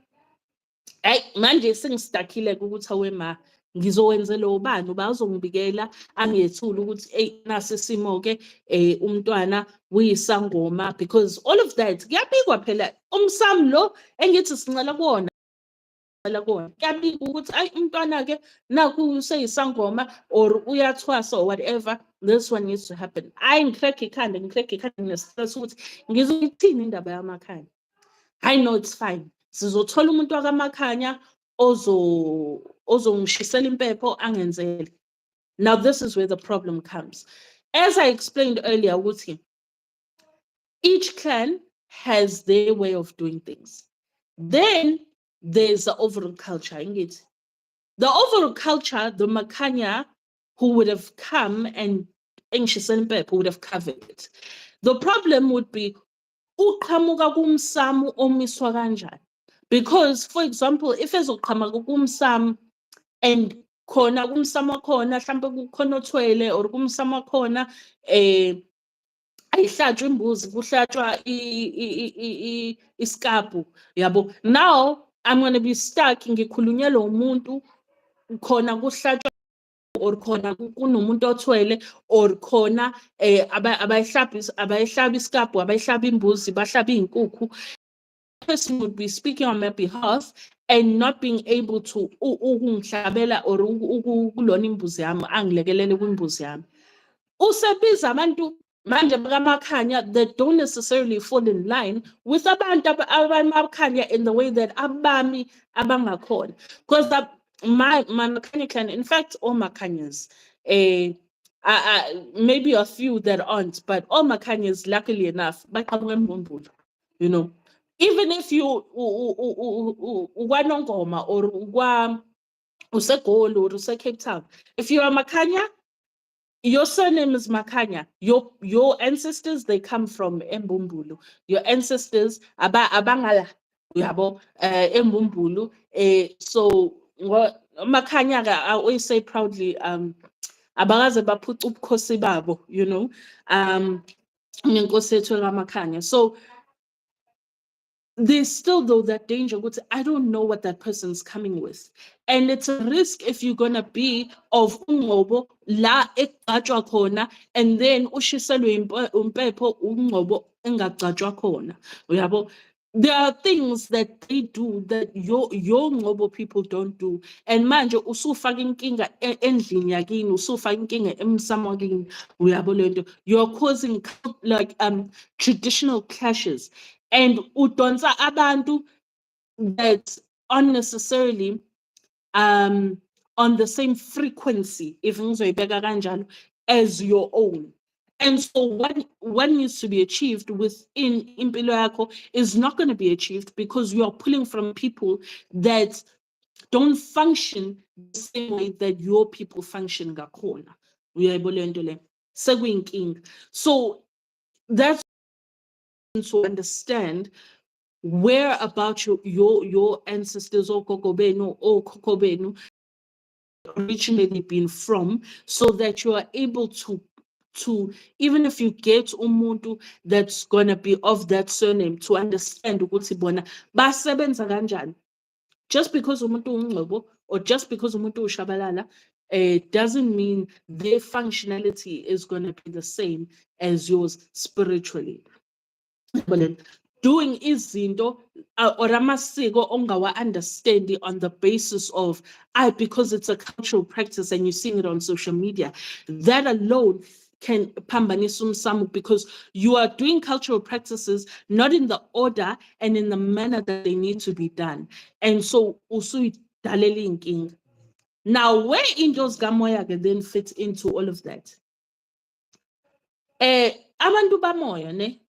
Manje sengistakile ukuthi awema ngizowenzela ubani uba uzongibikela angiyethula ukuthi nasi simo ke umntwana uyisangoma, because all of that kuyabikwa phela umsamo lo engithi sincela kuona kuyabika ukuthi umntwana ke naku useyisangoma or uyathwasa or whatever, this one needs to happen. Ngikreke ikhanda ngestress ukuthi ngizoyithini indaba yamakhaya. I know it's fine. Sizothola umuntu wakaMakhanya ozongishisela impepho angenzele. Now this is where the problem comes. As I explained earlier, each clan has their way of doing things. Then there's the overall culture. The overall culture, the Makhanya who would have come and ngishisela impepho would have covered it. The problem would be uqhamuka kumsamo omiswa kanjani. Because, for example, if ezoqhamuka kumsamo and khona kumsamo khona mhlawumbe kukhona othwele or kumsamo khona ayihlatshwe imbuzi kuhlatshwa iskapu yabo. Now I'm going to be stuck ngikhulunyelwa umuntu khona kuhlatshwa or khona kunomuntu othwele or khona abayihlaba iskapu abayihlaba imbuzi bahlaba izinkukhu. person would be speaking on my behalf and not being able to ukungihlabela or ukulona imbuzi yami angilekelele kwimbuzi yami. Usebiza abantu manje bakaMakhanya that don't necessarily fall in line with abantu abamakhanya in the way that abami abangakhona. Because my Makhanya clan, in fact, all Makhanyas, maybe a few that aren't, but all Makhanyas, luckily enough, you know, even if you uKwaNongoma or useGoli or useCape Town, if you're a Makhanya, your surname is Makhanya. Your ancestors, they come from Embumbulu. Your ancestors abangala yabo Embumbulu. So Makhanya, I always say proudly, abakaze baphuca ubukhosi babo, you know. Ngenkosi yethu kaMakhanya. So there's still though that danger. I don't know what that person's coming with, and it's a risk if you're gonna be of ungobo la ekugcatshwa khona, and then ushiselwe impepho ungobo engagcatshwa khona. Uyabo, there are things that they do that your ngobo people don't do, and manje usufaka inkinga endlini yakini, usufaka inkinga emsamo wakini. Uyabo lento, you're causing like traditional clashes. And udonsa abantu that unnecessarily on the same frequency, if ngizoyibeka kanjalo, as your own. And so what needs to be achieved within impilo yakho is not going to be achieved because you are pulling from people that don't function the same way that your people function ngakhona. So that's to understand where about your ancestors or kokobenu or kokobenu originally been from, so that you are able to even if you get umuntu that's gonna be of that surname, to understand ukuthi bona basebenza kanjani. Just because umuntu ungcobo or just because umuntu ushabalala doesn't mean their functionality is going to be the same as yours spiritually. Doing izinto or amasiko ongawa-understandi on the basis of because it's a cultural practice and you're seeing it on social media, that alone can pambanisa umsamo, because you are doing cultural practices not in the order and in the manner that they need to be done. And so usuyidalele inkinga. Now, where Indo's Gamoya can then fit into all of that? Abantu bamoya, ne?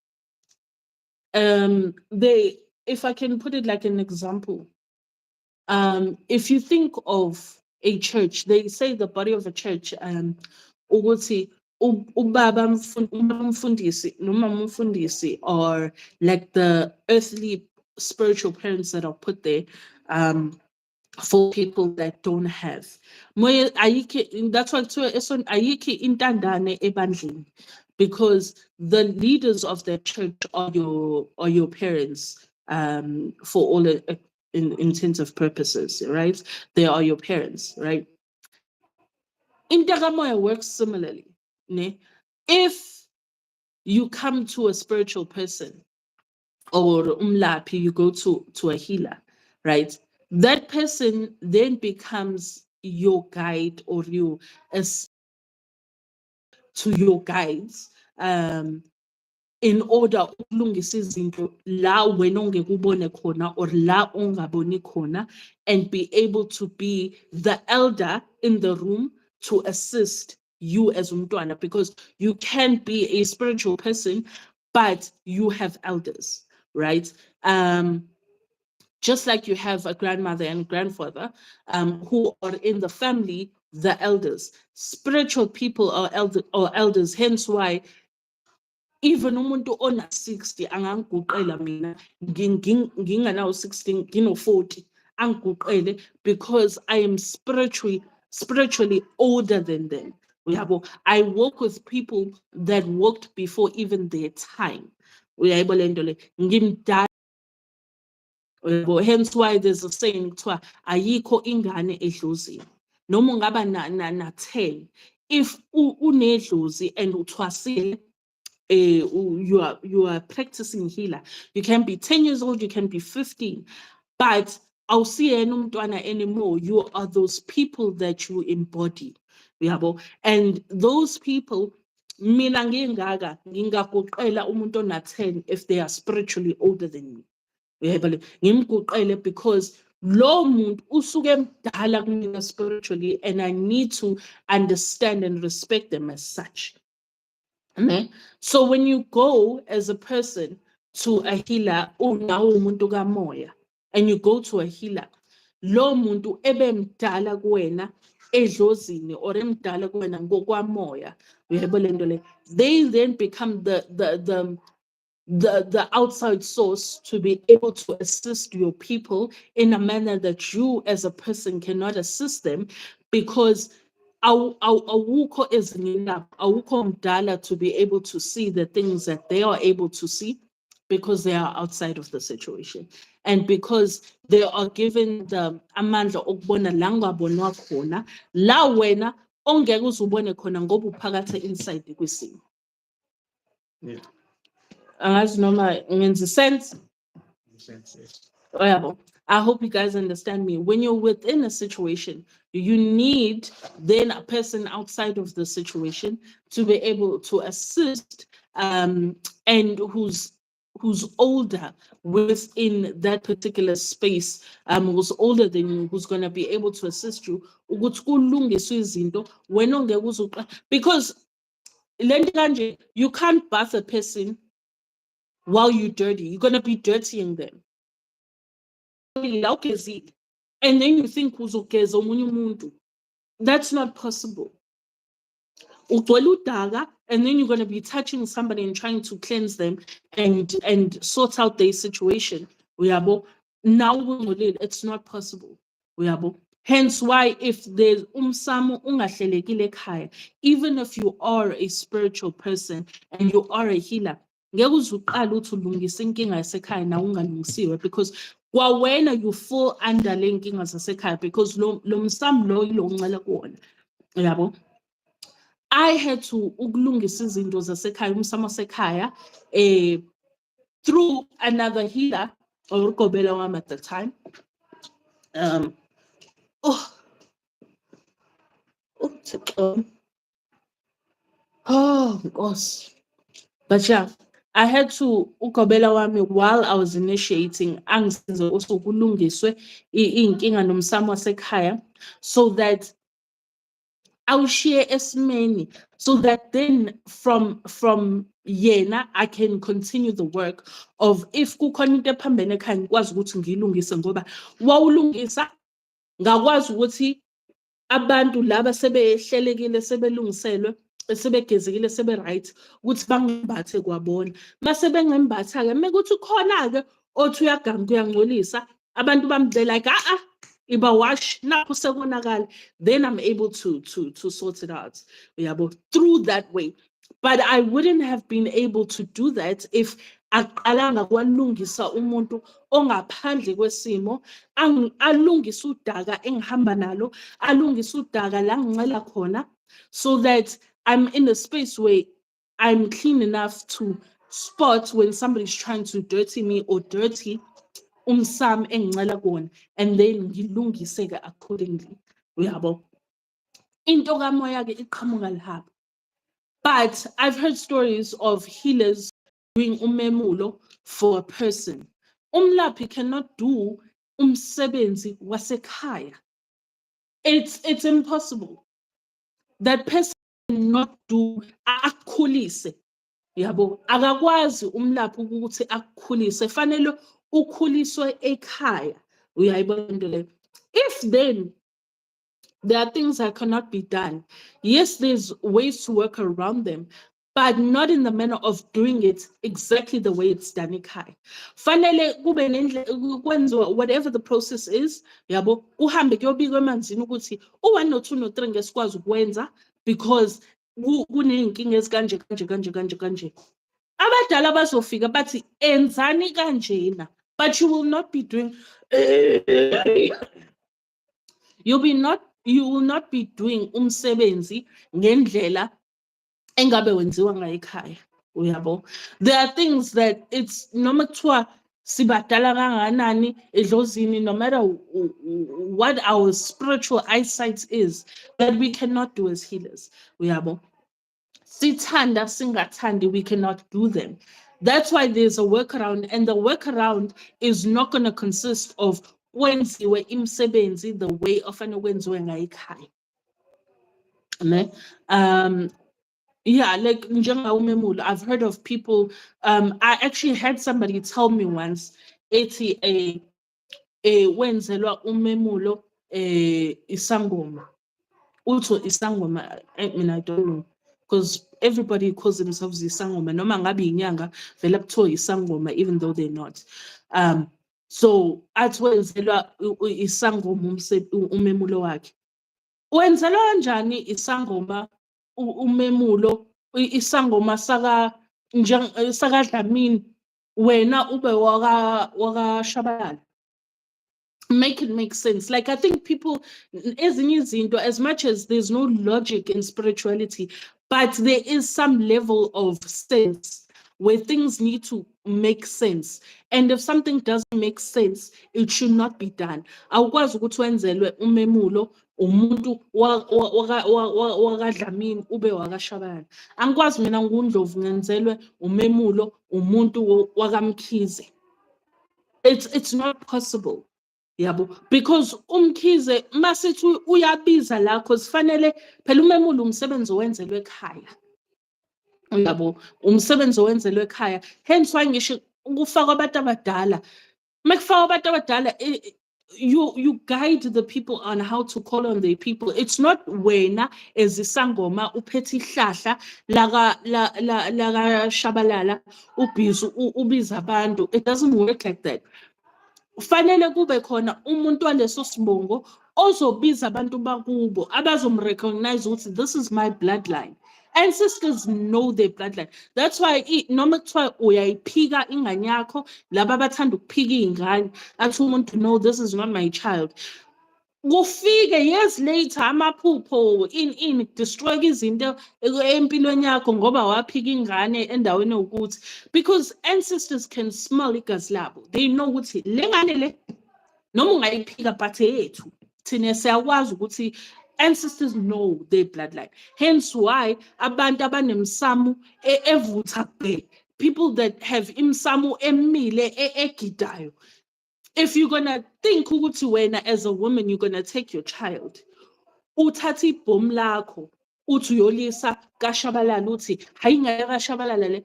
They, if I can put it like an example, if you think of a church, they say the body of a church, ukuthi ubaba mfundisi noma mfundisi, or like the earthly spiritual parents that are put there for people that don't have. That's why ayikho intandane ebandleni, because the leaders of the church are your parents, for all intents of purposes, right? They are your parents, right? Intagamoya works similarly. Ne? If you come to a spiritual person or umlapi, you go to a healer, right? That person then becomes your guide, or you as to your guides, in order ukulungisa izinto la wena ongekubone khona or la ongaboni khona, and be able to be the elder in the room to assist you as umntwana, because you can be a spiritual person but you have elders, right? Just like you have a grandmother and grandfather who are in the family, the elders. Spiritual people are elders, hence why even umuntu ona 60 angangiguqela mina nginganawo 16 ngino 40 angiguqele, because I am spiritually older than them. I work with people that worked before even their time. Hence why there's a saying kuthiwa ayikho ingane edlozini, noma ungaba na 10, if unedlozi and uthwasile, you are practicing healer. You can be 10 years old, you can be 15, but anymore. You are those people that you embody. And those people, mina ngingakuqela umuntu ona 10 if they are spiritually older than me. Ngimguqele because lo muntu usuke mdala kumina spiritually, and I need to understand and respect them as such. So when you go as a person to a healer, and you go to a healer, lo muntu ebe mdala kuwena edlozini or emdala kuwena ngokwamoya, they then become the outside source to be able to assist your people in a manner that you as a person cannot assist them, because awukho ezinye awukho mdala to be able to see the things that they are able to see, because they are outside of the situation, and because they are given the amandla okubona la ngabonwa khona, la wena ongeke uzubone khona ngoba uphakathi inside kwisimo. Yeah. Angazi noma ngenza sense. Sense. I hope you guys understand me. When you're within a situation, you need then a person outside of the situation to be able to assist, and who's older within that particular space, who's older than you, who's going to be able to assist you. Because you can't bath a person while you're dirty. You're going to be dirtying them. And then you think that's not possible. And then you're going to be touching somebody and trying to cleanse them and sort out their situation. Now it's not possible. Hence why if there's even if you are a spiritual person and you are a healer, because kwawena you fall under le nkinga zasekhaya, because lo msamo lo yilo ngincela kuwona. Yabo, I had to ukulungisa izinto zasekhaya, umsamo wasekhaya, through another healer or ugobela wami at the time. Oh gosh. But yeah, I had to ukobela wami while I was initiating angisize also kulungiswe inkinga nomsamo wasekhaya, so that I'll share as many, so that then from yena I can continue the work of if kukhona into ephambene ekhaya ngikwazi ukuthi ngilungise, ngoba wawulungisa ngakwazi ukuthi abantu laba sebehlelekile, sebelungiselwe, sebegezekile, sebe right ukuthi bangembathe kwabona. Mase bengembatha ke mekuthi khona ke othi uyaganga uyangcolisa, abantu bamde like iba wash napho sekonakala, then I'm able to sort it out. Through that way. But I wouldn't have been able to do that if aqalanga kwalungisa umuntu ongaphandle kwesimo, alungisa udaka engihamba nalo, alungisa udaka la ngicela khona, so that I'm in a space where I'm clean enough to spot when somebody's trying to dirty me or dirty umsam engicela kuwona, and then ngilungise ke accordingly. Into kamoya ke iqhamuka lapha. But I've heard stories of healers doing umemulo for a person. Umlaphi cannot do umsebenzi wasekhaya. It's impossible. That person cannot do akukhulise. Akakwazi umlaphi ukuthi akukhulise. Fanele ukhuliswe ekhaya. If then there are things that cannot be done, yes, there's ways to work around them, but not in the manner of doing it exactly the way it's done ekhaya. Fanele kube kwenziwa whatever the process is, uhambe kuyobikwa emanzini ukuthi u1 no2 no3 ngesikwazi ukwenza, because kuneyinkinga ezikanje kanje. Abadala bazofika bathi enzani kanjena, but you will not be doing you will not be doing umsebenzi ngendlela engabe wenziwa ngayo ekhaya. There are things that it's noma kuthiwa sibadala kanganani edlozini, no matter what our spiritual eyesight is, that we cannot do as healers. Sithanda singathandi, we cannot do them. That's why there's a workaround, and the workaround is not going to consist of wenziwe imsebenzi the way often wenziwe ngayikhaya. Yeah, like njenga I've heard of people. I actually had somebody tell me once, ethi wenzelwa umemulo isangoma. Utho isangoma, I mean, I don't know, because everybody calls themselves isangoma. Noma ngabe inyanga vela kuthiwa isangoma, even though they're not. So athi wenzelwa isangoma umemulo wakhe. Wenzelwa kanjani isangoma umemulo isangoma saka Dlamini wena ube waka Shabalala? Make it make sense. Like, I think people, as much as there's no logic in spirituality, but there is some level of sense where things need to make sense. And if something doesn't make sense, it should not be done. Awukwazi ukuthi wenzelwe umemulo umuntu waka Dlamini ube waka Shabalala. Angikwazi mina nguNdlovu ngenzelwe umemulo umuntu waka Mkhize. It's not possible. Because umkhize masithi uyabiza la, cause fanele phela umemulo umsebenzi owenzelwe ekhaya. Umsebenzi owenzelwe ekhaya. Hence why ngisho ukufaka abantu abadala. Makufaka abantu abadala, you guide the people on how to call on their people. It's not wena as isangoma uphethe ihlahla la Shabalala ubiza abantu. It doesn't work like that. Fanele kube khona umuntu waleso sibongo ozobiza abantu bakubo abazomrecognize ukuthi this is my bloodline. Ancestors know their bloodline. That's why noma kuthiwa uyayiphika ingane yakho, laba abathanda ukuphika iy'ngane, athi umuntu no, this is not my child. Kufike years later amaphupho in destroy izinto empilweni yakho ngoba waphika ingane endaweni ukuthi, because ancestors can smell igazi labo. They know ukuthi le ngane le noma ungayiphika but yethu thina siyakwazi ukuthi ancestors know their bloodline. Hence why abantu abanemsamu evutha bhe, people that have imsamu emile egidayo. If you're gonna think ukuthi wena as a woman you're gonna take your child, uthatha ibhomu lakho uthi uyolisa kaShabalala, uthi hayi ngeke kaShabalala le,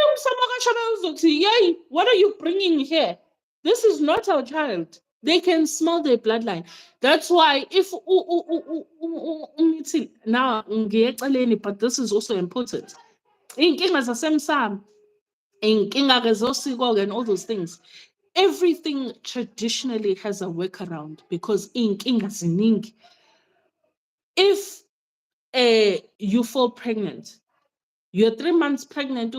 umsamo kaShabalala uzothi yay, what are you bringing here? This is not our child. They can smell their bloodline. That's why if now ngiyeceleni, but this is also important. Inkinga zasemsamo, inkinga zosiko and all those things. Everything traditionally has a workaround because inkinga ziningi. If you fall pregnant, you're 3 months pregnant,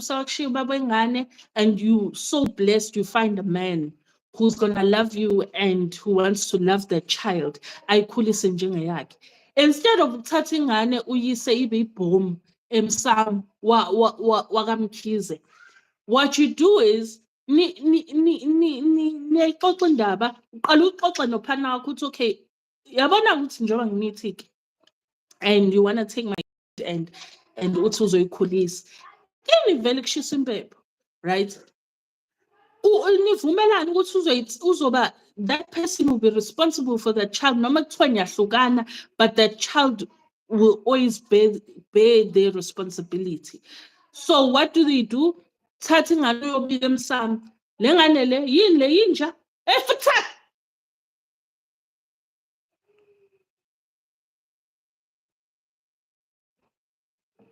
and you so blessed you find a man who's gonna love you and who wants to love the child. Ayikhulise njengeyakhe. Instead of uthatha ingane uyise ibe ibhomu emsamo wakamkhize, what you do is niyayixoxa indaba, uqala uxoxe nophana wakho uthi okay, yabona ukuthi njengoba nginithi and you want to take my and uthi uzoyikhulisa, vele kushisa impepho, right? Nivumelane ukuthi uzoba, that person will be responsible for the child noma kuthiwa niyahlukana, but that child will always bear their responsibility. So what do? Thatha ingane uyobika emsamo, le ngane le yini le yinja efutha.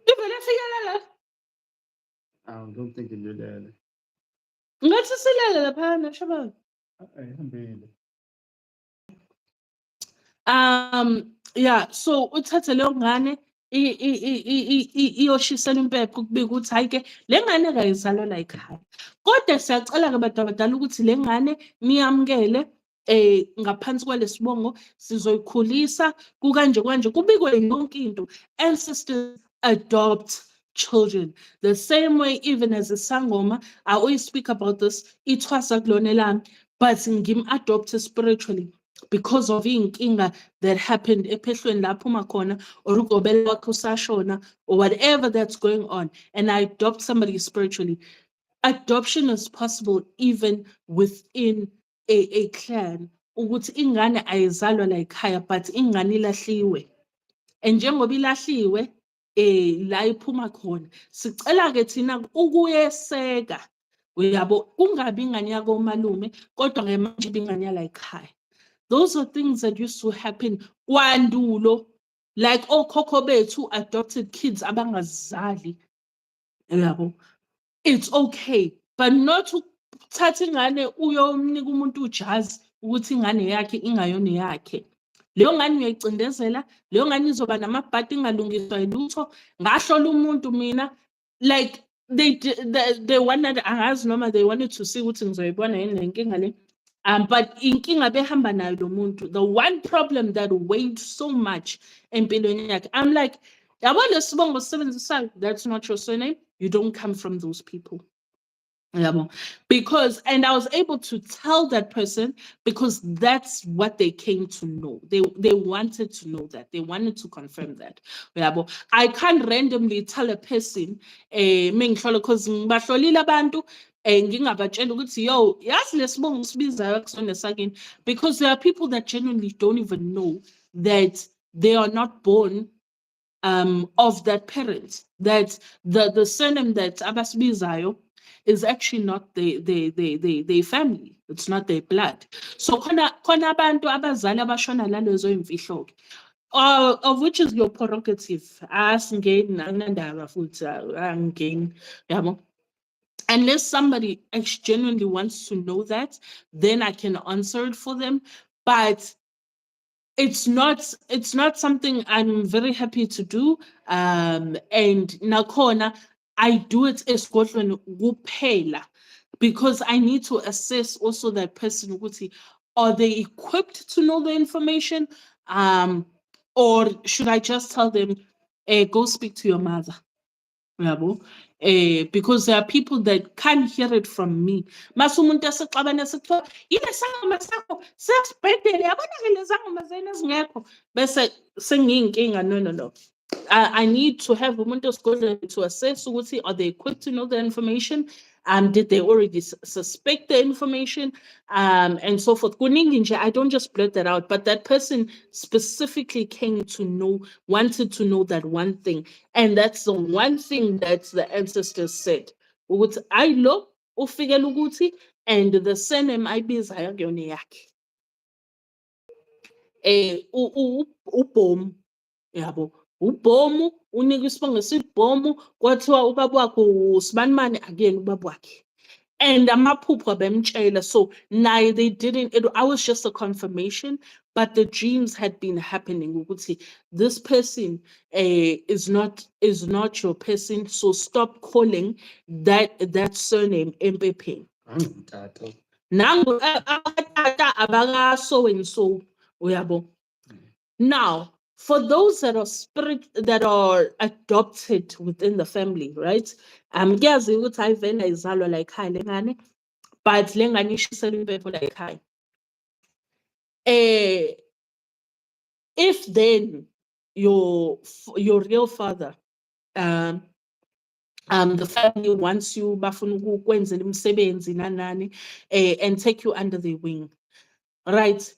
Ivele efikelela. I don't think you that. Ngathi silele laphana Shabana. Yeah, so uthathe leyo ngane iyoshisela impepho kubika ukuthi hayi ke le ngane kayizalelwa ekhaya, kodwa siyacela ke bantu abadala ukuthi le ngane niyamukele ngaphansi kwalesibongo, sizoyikhulisa kukanje kubikwe yonke into. Ancestors adopt children. The same way, even as a sangoma, I always speak about this, it was a glonelam, but ngim adopted spiritually because of inkinga that happened ephehlweni lapho makhona or ugobela wakho usashona or whatever that's going on, and I adopt somebody spiritually. Adoption is possible even within a clan. Ukuthi ingane ayizalwa la ekhaya, but ingane ilahliwe. And njengoba ilahliwe, la iphuma khona. Sicela-ke thina ukuyeseka, uyabo, kungabi ingane yako malume, kodwa ke manje ingane yala ekhaya. Those are things that used to happen kwandulo, like okhokho bethu adopted kids abangazali, uyabo. It's okay, but not ukuthatha ingane uyomnika umuntu ujazi ukuthi ingane yakhe ingayona yakhe. Leyo ngane uyayicindezela, leyo ngane izoba namabhadi ingalungiswa yilutho. Ngahlola umuntu mina, like they wanted, angazi noma they wanted to see ukuthi ngizoyibona yini le nkinga le. But inkinga behamba nayo lo muntu, the one problem that weighed so much empilweni yakhe, I'm like, yabo lesibongo sisebenzisayo, that's not your surname. You don't come from those people. Because, and I was able to tell that person because that's what they came to know. They wanted to know that. They wanted to confirm that. I can't randomly tell a person, because there are people that genuinely don't even know that they are not born of that parent, that the surname that abasibizayo is actually not their family. It's not their blood. So khona abantu abazali abashona lalezo imfihlo, of which is your prerogative. Asingeni anandaba futhi angeni, yabo. Unless somebody actually genuinely wants to know that, then I can answer it for them. But it's not something I'm very happy to do. And nakhona I do it esigodlweni kuphela because I need to assess also that person ukuthi, are they equipped to know the information, or should I just tell them, go speak to your mother? Because there are people that can't hear it from me. Masumuntu esexabana sekuthiwa ile sangoma sakho sesibhedele yabona ke lezangoma zena zingekho bese sengiyinkinga. No. I need to have umuntu esigodlweni to assess ukuthi, are they equipped to know the information? Did they already suspect the information? And so forth. I don't just blurt that out, but that person specifically came to know, wanted to know that one thing. And that's the one thing that the ancestors said. I lo ufike ukuthi, and the surname ayibizayo kuyona yakhe. Ubhomu, yabo. Ubhomu unika isibongo esibhomu kwathiwa ubaba wakho usibanimane akuyena ubaba wakhe. And amaphupho bemtshela, so naye they didn't, I was just a confirmation, but the dreams had been happening ukuthi this person is not your person, so stop calling that surname empepeni. Nangu atata abanga so and so, uyabo. Now, for those that are adopted within the family, right? Ngiyazi ukuthi ayivela izalwa la ekhaya lengane, but lengane ishiselwa impepho la ekhaya. If then your real father, the family wants you bafuna ukwenzela imisebenzi nanani, and take you under their wing, right?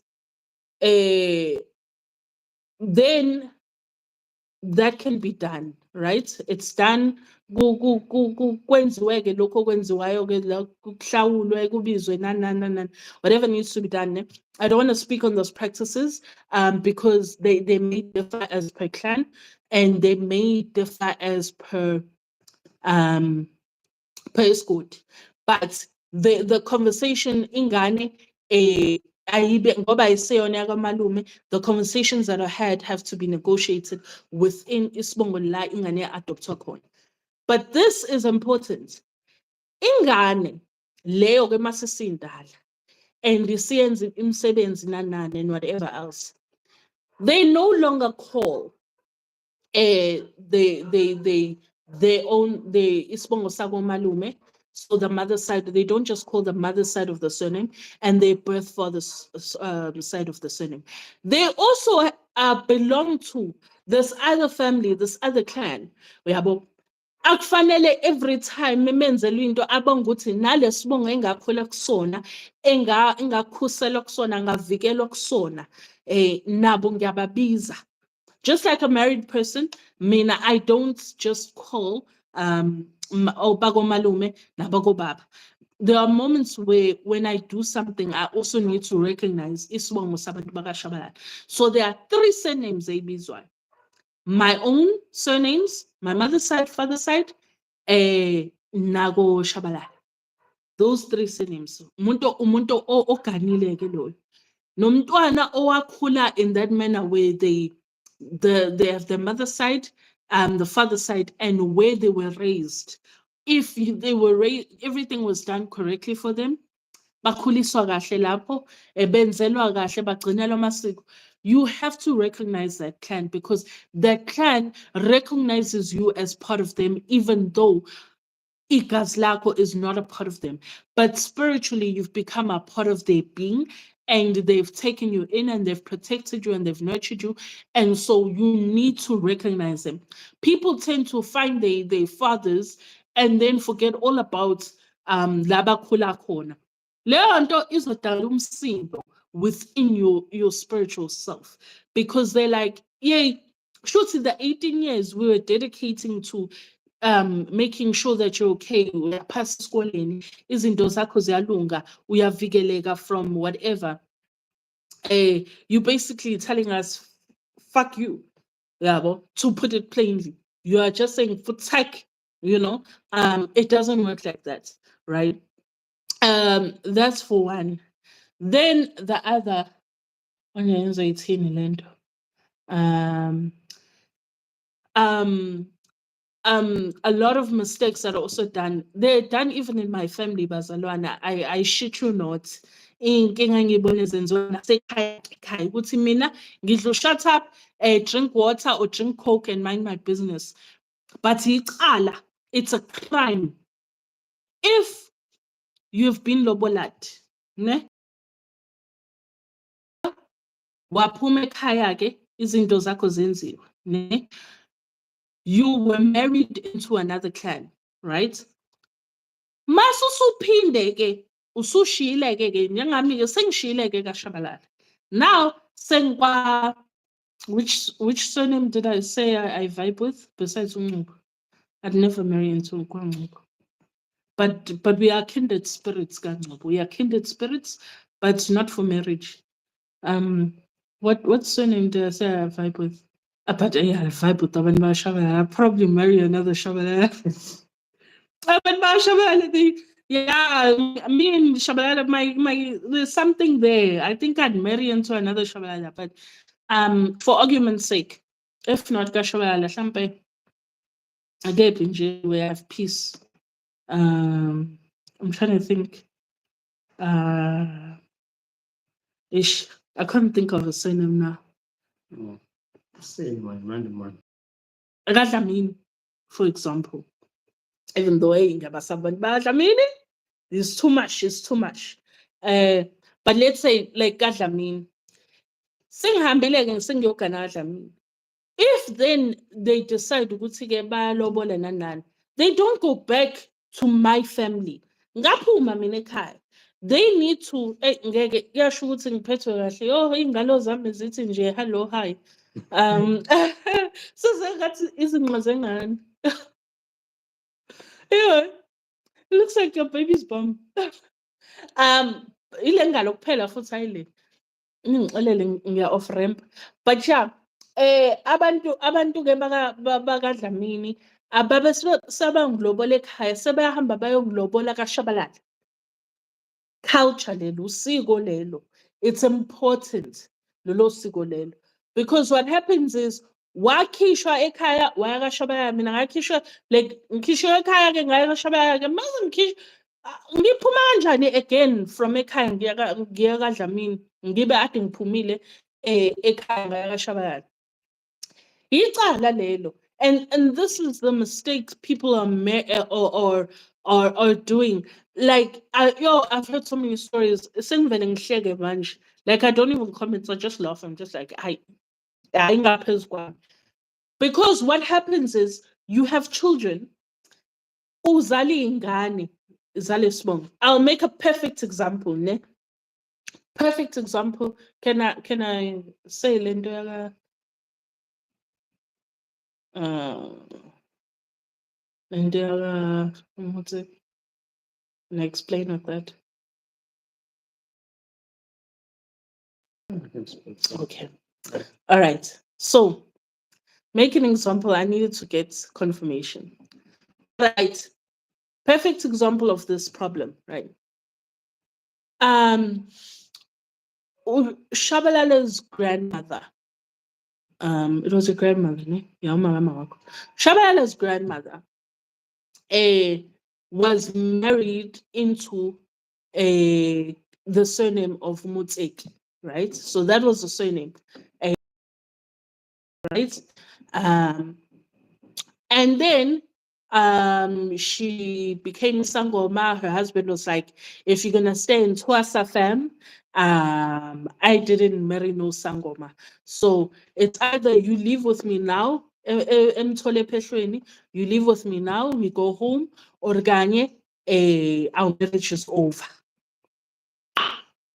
Then that can be done, right? It's done. Kwenziwe ke lokho kwenziwayo ke la kuhlawulwe kubizwe nani, whatever needs to be done. I don't want to speak on those practices because they may differ as per clan, and they may differ as per escort. But the conversation ingane the conversations that are had have to be negotiated within isibongo la ingane adoptwa khona. But this is important. Ingane leyo ke masisindala and isiyenza imisebenzi nanani and whatever else, they no longer call the their own, the isibongo sako malume. So the mother's side, they don't just call the mother's side of the surname and their birth father's side of the surname. They also belong to this other family, this other clan. Uyabo, akufanele every time menzelwe into abangukuthi nalesibongo engakhula kusona, engakhuselwa kusona, ngavikelwa kusona, nabo ngiyababiza. Just like a married person, mina, I don't just call Obago Malume Nabago Baba. There are moments where when I do something, I also need to recognize Isibongo Sabantu Baka Shabalala. So there are 3 surnames ebizwa. My own surnames, my mother's side, father's side, Nago Shabalala. Those 3 surnames. Umuntu oganile ke loyo. Nomntwana owakhula in that manner where they have the mother's side, the father's side, and where they were raised. If they were raised, everything was done correctly for them. Bakhuliswa kahle lapho, benzelwa kahle, bagcinelwa amasiko. You have to recognize that clan because that clan recognizes you as part of them, even though igazi lakho is not a part of them. But spiritually, you've become a part of their being. And they've taken you in and they've protected you and they've nurtured you. And so you need to recognize them. People tend to find their fathers and then forget all about labakhula khona. Leyo nto izodala umsindo within your spiritual self. Because they're like, yeah, shoot, in the 18 years we were dedicating to making sure that you're okay, uyaphasa esikoleni, izinto zakho ziyalunga, uyavikeleka from whatever. You basically telling us, fuck you, yabo, to put it plainly. You are just saying, futak, you know, it doesn't work like that, right? That's for one. Then the other, a lot of mistakes that are also done. They're done even in my family, bazalwana. I shit you not. Inkinga ngibone zenziwa nasekhaya ukuthi mina ngidla shut up, drink water or drink coke and mind my business. But icala, it's a crime. If you've been lobolat, ne? Waphuma ekhaya ke izinto zakho zenziwa, ne? You were married into another clan, right? Masusuphinde ke usushiyile ke njengami ke sengishiyile ke kaShabalala. Now sengwa which surname did I say I vibe with besides uNcubo? I'd never marry into uNcubo. But we are kindred spirits, kaNcubo. We are kindred spirits, but not for marriage. What surname did I say I vibe with? But yeah, I vibe with abantu baShabalala. I'll probably marry another Shabalala. Yeah, me and Shabalala, my there's something there. I think I'd marry into another Shabalala, but for argument's sake, if not Shabalala, Shampe, I get nje we have peace. I'm trying to think. I can't think of a surname now. Same one, random one. Radlamini, for example. Even though it's too much, it's too much. But let's say like Gadlamini. If then they decide to they don't go back to my family. They need to hello, hi. Yeah, it looks like your baby's bum. Ilengalo kuphela futhi ayile. Ngixolele ngiya off ramp. But yeah, abantu ke bakadlamini ababe sebangilobola ekhaya sebeyahamba bayongilobola kaShabalala. Culture lelo, usiko lelo. It's important lolo siko lelo. Because what happens is wakhishwa ekhaya waya kaShabalala, mina ngakhishwa like ngikhishwa ekhaya ke ngaya kaShabalala ke mase ngiphuma kanjani again from ekhaya ngiya kaDlamini ngibe ade ngiphumile ekhaya ngaya kaShabalala. Icala lelo, And this is the mistake people are doing. Like I've heard so many stories. Like I don't even comment, I just laugh. I'm just like, because what happens is you have children. I'll make a perfect example, ne? Perfect example. Can I say Linda? Linda, what's it? Can I explain with that? Okay. All right. So, make an example. I needed to get confirmation. Right. Perfect example of this problem, right? Shabalala's grandmother. It was a grandmother, ne? Yeah, Shabalala's grandmother was married into the surname of Mutseki, right? So that was the surname, right? And then she became Sangoma. Her husband was like, if you're gonna stay in Twasa fam, I didn't marry no Sangoma. So it's either you live with me now, you live with me now, we go home, or Ganye, our marriage is over.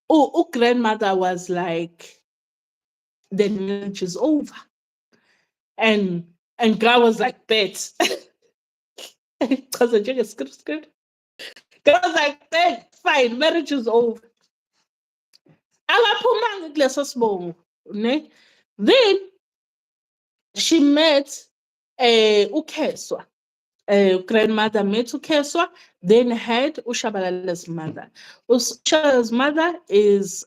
Oh, grandmother was like, the marriage is over. And God was like, bet. Because I just script. God was like, bet, fine, marriage is over. Then she met Ukeswa. Grandmother met Ukeswa, then had Ushabalala's mother. Ushabalala's mother is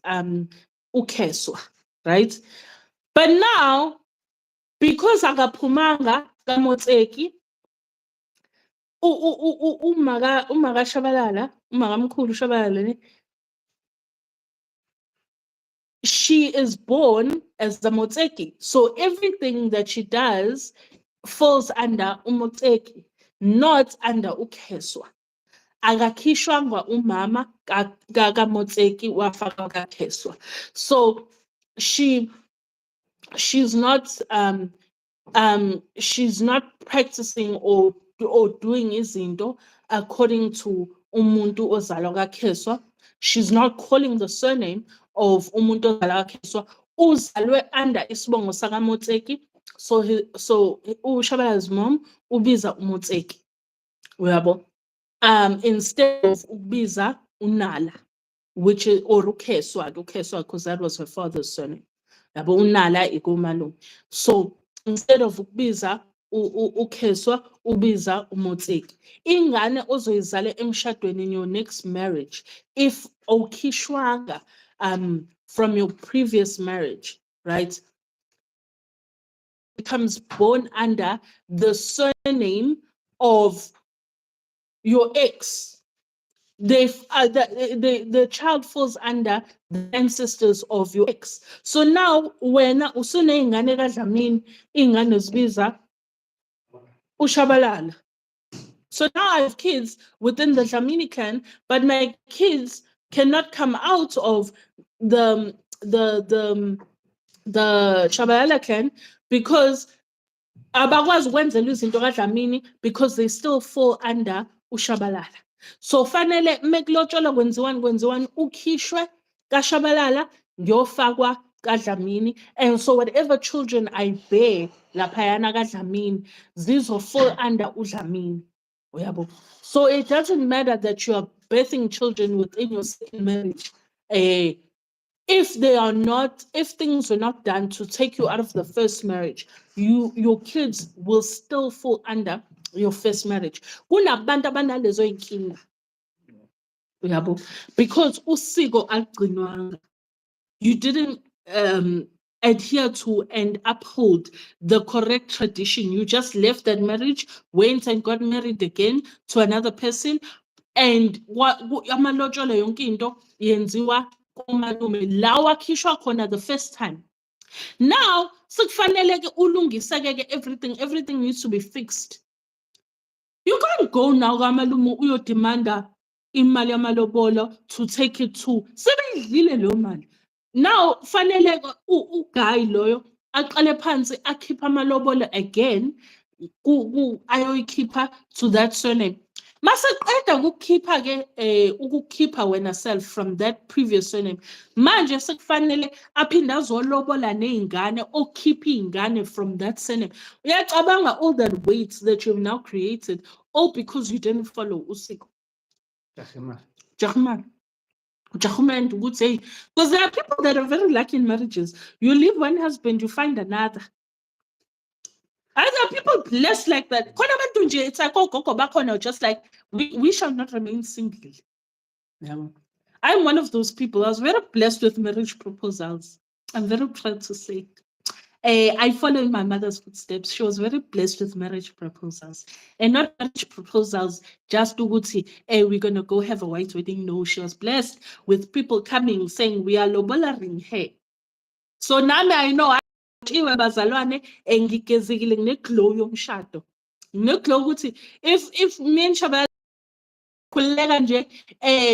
Ukeswa, right? But now, because akaphumanga kaMotseki, umaga Shabalala, umagamkhulu Shabalala, she is born as the Motseki. So everything that she does falls under Umotseki, not under Ukeswa. Akakhishwanga umama kaMotseki wafaka kaKeswa. So she's not practicing or doing izinto according to umuntu ozalwa kaKeswa. She's not calling the surname of umuntu ozalwa kaKeswa. Uzalwe under isibongo sakaMotseki. So Shabalala's mom ubiza uMotseki. Uyabo? Instead of ubiza unala, which is or Ukeswa, because that was her father's surname. Yabo unala ikumalume. So instead of ubiza Ukeswa, ubiza uMotseki. Ingane ozoyizale emshadweni in your next marriage, if okhishwanga from your previous marriage, right, becomes born under the surname of your ex. The child falls under the ancestors of your ex. So now, when usuneyingane kaDlamini, ingane zibiza uShabalala. So now I have kids within the Dlamini clan, but my kids cannot come out of the Shabalala clan because abakwazi ukwenzela izinto kaDlamini because they still fall under uShabalala. So fanele mekulotsholwa kwenziwani ukhishwe kaShabalala ngiyofakwa kaDlamini, and so whatever children I bear laphayana kaDlamini zizofall under uDlamini. Uyabo? So it doesn't matter that you are birthing children within your second marriage. If things were not done to take you out of the first marriage, your kids will still fall under your first marriage. Kunabantu abanalezo inkinga. Uyabo? Because usiko alugcinwanga. You didn't adhere to and uphold the correct tradition. You just left that marriage, went and got married again to another person, and amalotsholo yonke into yenziwa kumalume la wakhishwa khona the first time. Now, sekufanele ulungiseke everything needs to be fixed. You can't go now kamalume uyodemanda imali yamalobolo to take it to. Sebeyidlile lo mali. Now, fanele uguy loyo aqale phansi akhipha amalobolo again ayoyikhipha to that surname. Maseqeda ukukhipha ke ukukhipha wena self from that previous surname. Manje sekufanele aphinde azolobola nezingane okhipha izingane from that surname. Uyacabanga all that weight that you've now created all because you didn't follow Usiko. Jahman. Because there are people that are very lucky in marriages. You leave one husband, you find another. Other people blessed like that. It's like, just like, we shall not remain single. Yeah. I'm one of those people. I was very blessed with marriage proposals. I'm very proud to say. I follow in my mother's footsteps. She was very blessed with marriage proposals. And not marriage proposals just to go see, we're going to go have a white wedding. No, she was blessed with people coming saying, we are lobolaring her. So now I know bazalwane engigezekile ngeglow yomshado. Ngeglow ukuthi if me and Shabal khuleka nje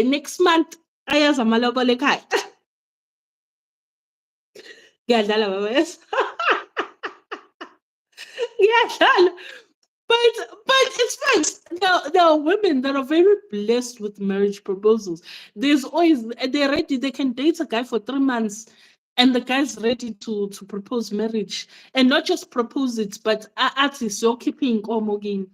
next month ayaza amalobolo ekhaya. Ngiyadlala baba yes. Ngiyadlala. But it's fine. There are women that are very blessed with marriage proposals. There's always they're ready. They can date a guy for 3 months. And the guy's ready to propose marriage. And not just propose it, but you're keeping again.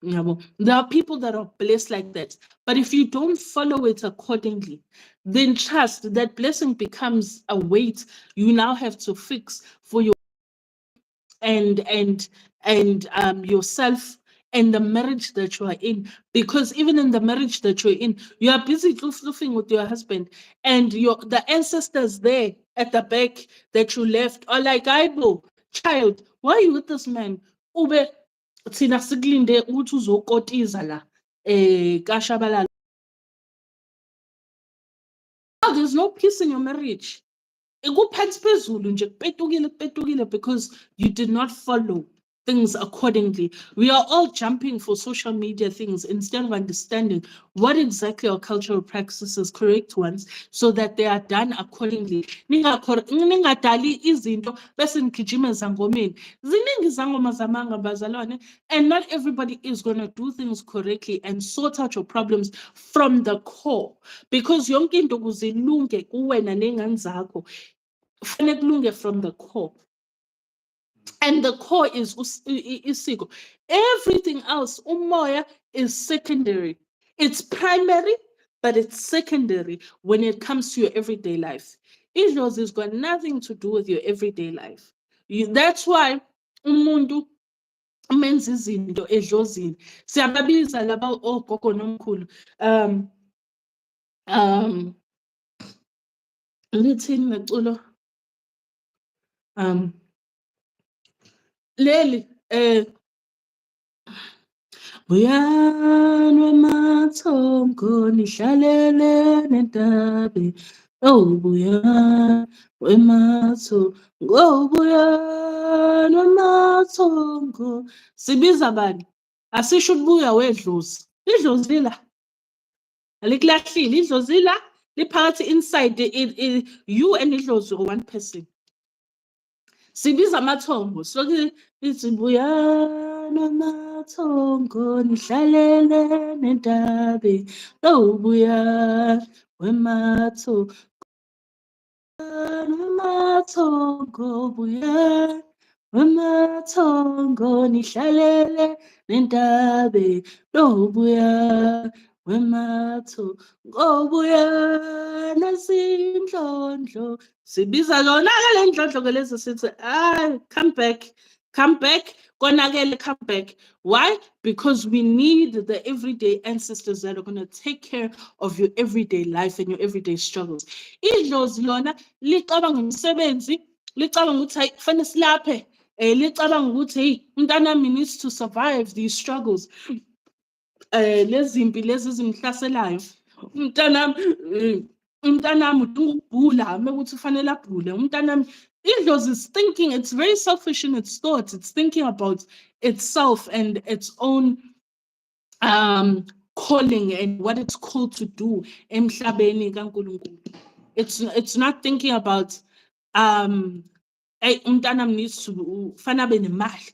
There are people that are blessed like that. But if you don't follow it accordingly, then trust that blessing becomes a weight you now have to fix for your and yourself and the marriage that you are in. Because even in the marriage that you're in, you are busy fluffing with your husband, and the ancestors there at the back that you left are like, Aibo, child, why are you with this man? Ube thina sikulinde ukuthi uzokotiza la kaShabalala. Now there's no peace in your marriage. Because you did not follow things accordingly. We are all jumping for social media things instead of understanding what exactly our cultural practices, correct ones, so that they are done accordingly. Ningadali izinto bese nigijima ezangomeni. Ziningi izangoma zamanga bazalwane, and not everybody is going to do things correctly and sort out your problems from the core, because yonke into kuze ilunge kuwena nengane zakho fanele kulunge from the core. And the core is Usiko. Everything else, umoya, is secondary. It's primary, but it's secondary when it comes to your everyday life. Idlozi has got nothing to do with your everyday life. That's why umuntu menza izinto edlozini. Siyababiza laba ogogo nomkhulu. Lithini leculo? Leli Buyana mathongo nihlalele nentabe. Oh buyana mathongo buyana mathongo. Sibiza bani? Asisho ukubuya wedlozi. Idlozi lila. Alikulahlile idlozi la liphakathi inside you and idlozi are one person. Sibiza amathongo so ithi buyana mathongo nihlalele nentabe buya wemathongo buya wemathongo nihlalele nentabe buya wemathongo buya nasindlondlo. Sibiza lona ke le ndlondlo ke lezi sithi come back, konakele, come back. Why? Because we need the everyday ancestors that are going to take care of your everyday life and your everyday struggles. Idlozi lona licabanga umsebenzi, licabanga ukuthi hayi kufanele silaphe, licabanga ukuthi hey umntanami needs to survive these struggles. Lezimpi lezi zimhlaselayo. Umntanami udinga ukubhula, mekuthi ufanele abhule. Umntanami Idlozi is thinking, it's very selfish in its thoughts. It's thinking about itself and its own calling and what it's called to do. It's not thinking about umntanam needs to fanele nemali.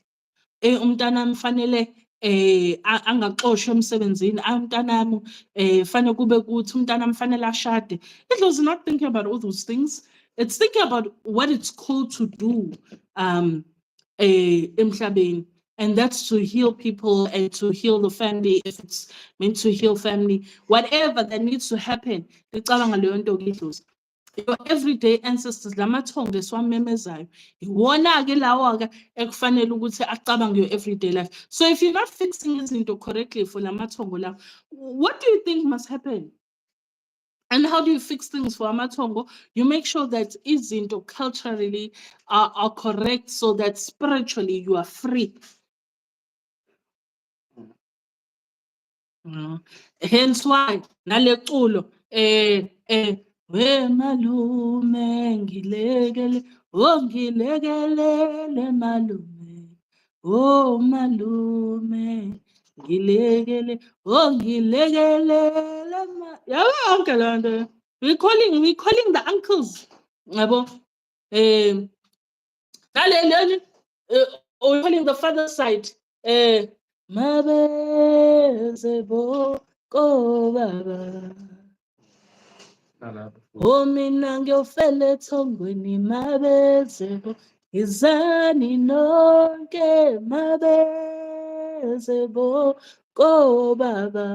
Umntanam fanele angaxoshwa emsebenzini. Umntanam fanele kube kuthi umntanam fanele ashade. It was not thinking about all those things. It's thinking about what it's called to do emhlabeni. And that's to heal people and to heal the family, if it's meant to heal family, whatever that needs to happen. Your everyday ancestors, lamathongo esiwamemezayo, iwona-ke lawa-ke ekufanele ukuthi acabange your everyday life. So if you're not fixing izinto correctly for lamathongo lawo, what do you think must happen? And how do you fix things for amathongo? You make sure that izinto culturally are correct so that spiritually you are free. Hence why naleculo we malume ngilekele ngilekelele malume malume ngilekele ngilekelele yonke le nto we calling the uncles yabo naleleni or calling the father side mabezebo ko baba mina ngiyofela ethongweni mabezebo izani nonke mabezebo ko baba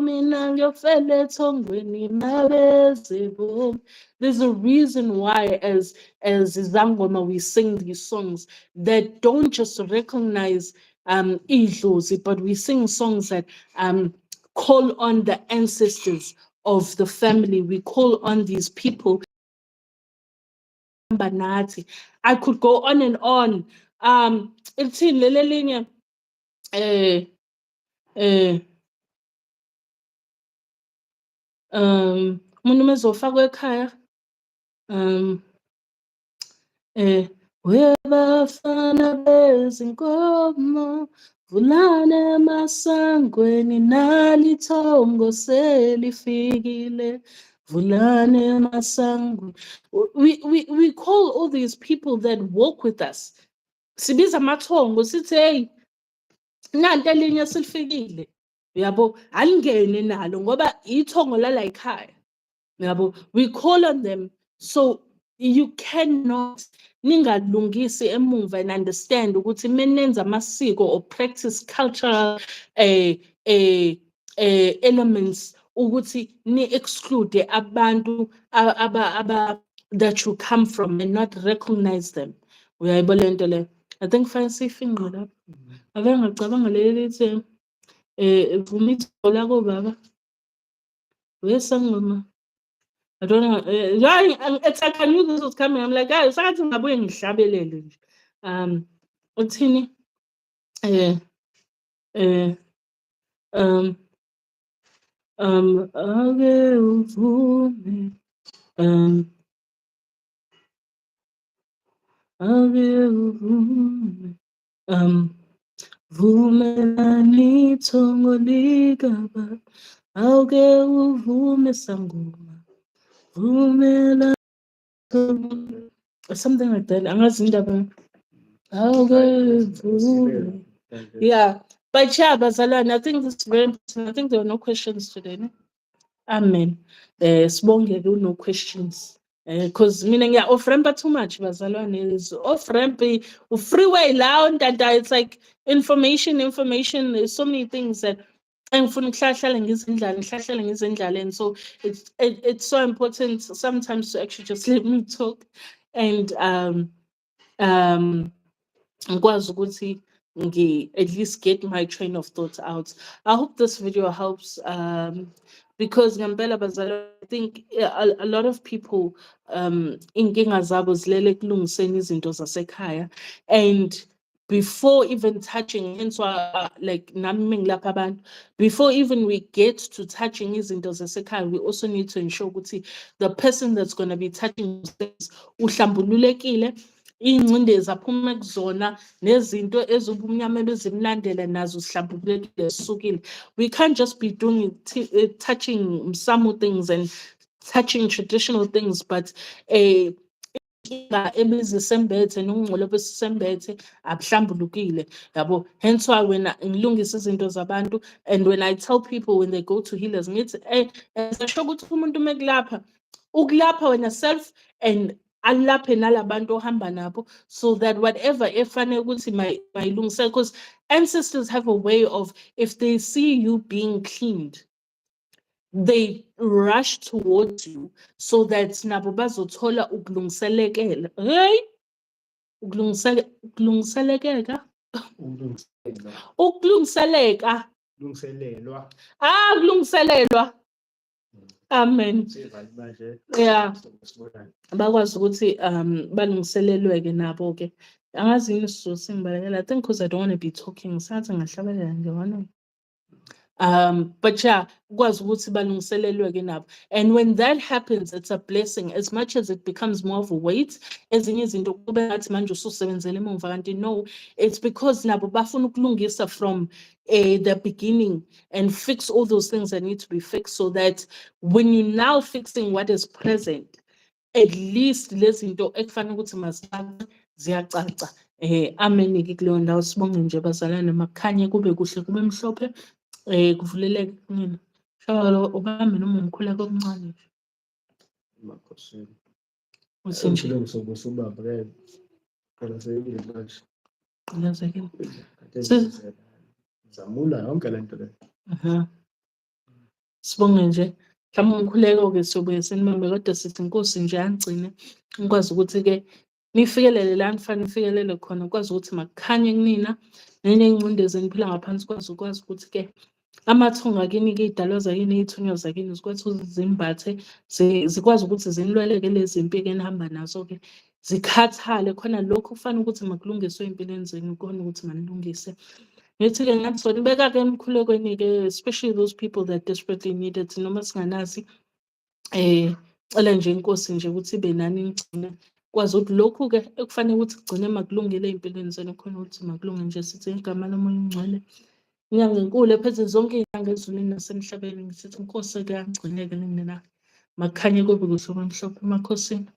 mina ngiyofela ethongweni mabezebo. There's a reason why as Zangoma we sing these songs that don't just recognize idlozi, but we sing songs that call on the ancestors of the family. We call on these people. I could go on and on. Ithini leli linye umuntu mezofakwa ekhaya webafana bezinkomo vulane emasangweni nalithongo selifikile vulane emasangweni. We call all these people that walk with us, sibiza amathongo sithi hey nanti elinye selifikile yabo alingene nalo ngoba ithongo lala ekhaya yabo. We call on them so you cannot ningalungisi emumva and understand ukuthi menenza amasiko or practice cultural elements ukuthi ni exclude abantu that you come from and not recognize them. Uyayibona lento le. I think fancy finger lapho ave ngicabanga leli lithi vuma ithola ko baba wesangoma. I don't know. It's like I knew this was coming. I'm like, guys, I think I'm going to uthini ake uvume ake uvume vumelani ithongo likaba ake uvume sangoma vumela something like that. Yeah, but yeah, Bazalwane, I think this is very important. I think there were no questions today. No? Amen. Sibonge no questions. Because meaning yeah, off ramp too much, Bazalwane is off ramp freeway loud and it's like information. There's so many things that and so it's so important sometimes to actually just let me talk and ngikwazi ukuthi at least get my train of thought out. I hope this video helps because ngempela bazalwane, I think a lot of people inkinga zabo zilele kulungiseni izinto zasekhaya and before even touching, hence why like before even we get to touching izinto zasekhaya, we also need to ensure ukuthi the person that's going to be touching things uhlambululekile, ingcindezi aphuma kuzona nezinto ezobumnyama bezimlandela nazo zihlambululekile zisukile. We can't just be doing touching Msamu things and touching traditional things, but ebezisembethe nokungcola besisembethe abuhlambulukile yabo. Hence why when ngilungisa izinto zabantu, and when I tell people when they go to healers ngithi sasho ukuthi umuntu mekulapha ukulapha wena self and alaphe nalabantu ohamba nabo, so that whatever efanele ukuthi mayilungisele, because ancestors have a way of, if they see you being cleaned, they rush towards you so that nabo bazothola ukulungiselekela. Hey, ukulungiselekeka, ukulungiseleka, kulungiselelwa. Amen. Yeah. Bakwazi ukuthi balungiselelweke nabo ke. Angazi yini isizulu singibalekela. I think because I don't want to be talking. Sathi ngahlabelela nje wona. But yeah, ukwazi ukuthi balungiselelweke nabo. And when that happens, it's a blessing. As much as it becomes more of a weight, ezinye izinto kube ngathi manje ususebenzele emuva kanti no, it's because nabo bafuna ukulungisa from the beginning and fix all those things that need to be fixed, so that when you're now fixing what is present, at least lezi zinto ekufanele ukuthi mazicace ziyacaca. Amen-ke kuleyo ndawo. Sibonge nje bazalwane, makukhanye kube kuhle kube mhlophe. Kuvuleleke kunina. Shawalo ubambe noma umkhuleko okuncane nje. Makhosi. Uthi nje. Ngizokube subaba phela seyile manje. Ngiyazekile. Zamula yonke lento le. Sibonge nje. Mhlawumbe umkhuleko-ke siyobuye sinibambe, kodwa sithi inkosi nje angigcine ngikwazi ukuthi-ke nifikelele la nifanele nifikelele khona, ukwazi ukuthi makukhanye kunina nenengcindezi eniphila ngaphansi kwazo, ukwazi ukuthi-ke amathunga akini-ke iy'dalwa zakini, iy'thunywa zakini zikwazi ukuthi zimbathe, zikwazi ukuthi zinilweleke lezi mpilo enihamba nazo-ke, zikhathale khona lokhu kufanele ukuthi makulungiswe ey'mpilweni zenu khona ukuthi manilungise. Ngithi-ke ngathi sonibeka-ke emkhulekweni-ke, especially those people that desperately need it, noma singanazi, cela nje inkosi nje ukuthi ibe nani nigcine, kwazi ukuthi lokhu-ke ekufanele ukuthi kugcine makulungile ey'mpilweni zenu khona ukuthi makulunge nje. Sithi igama lomoya ongcwele, inyanga enkulu ephethe zonke iy'nyanga ezulwini nasemhlabeni, ngisithi inkosi-ke angigcine-ke nina, makukhanye kube kuhle kwemhlophe emakhosini.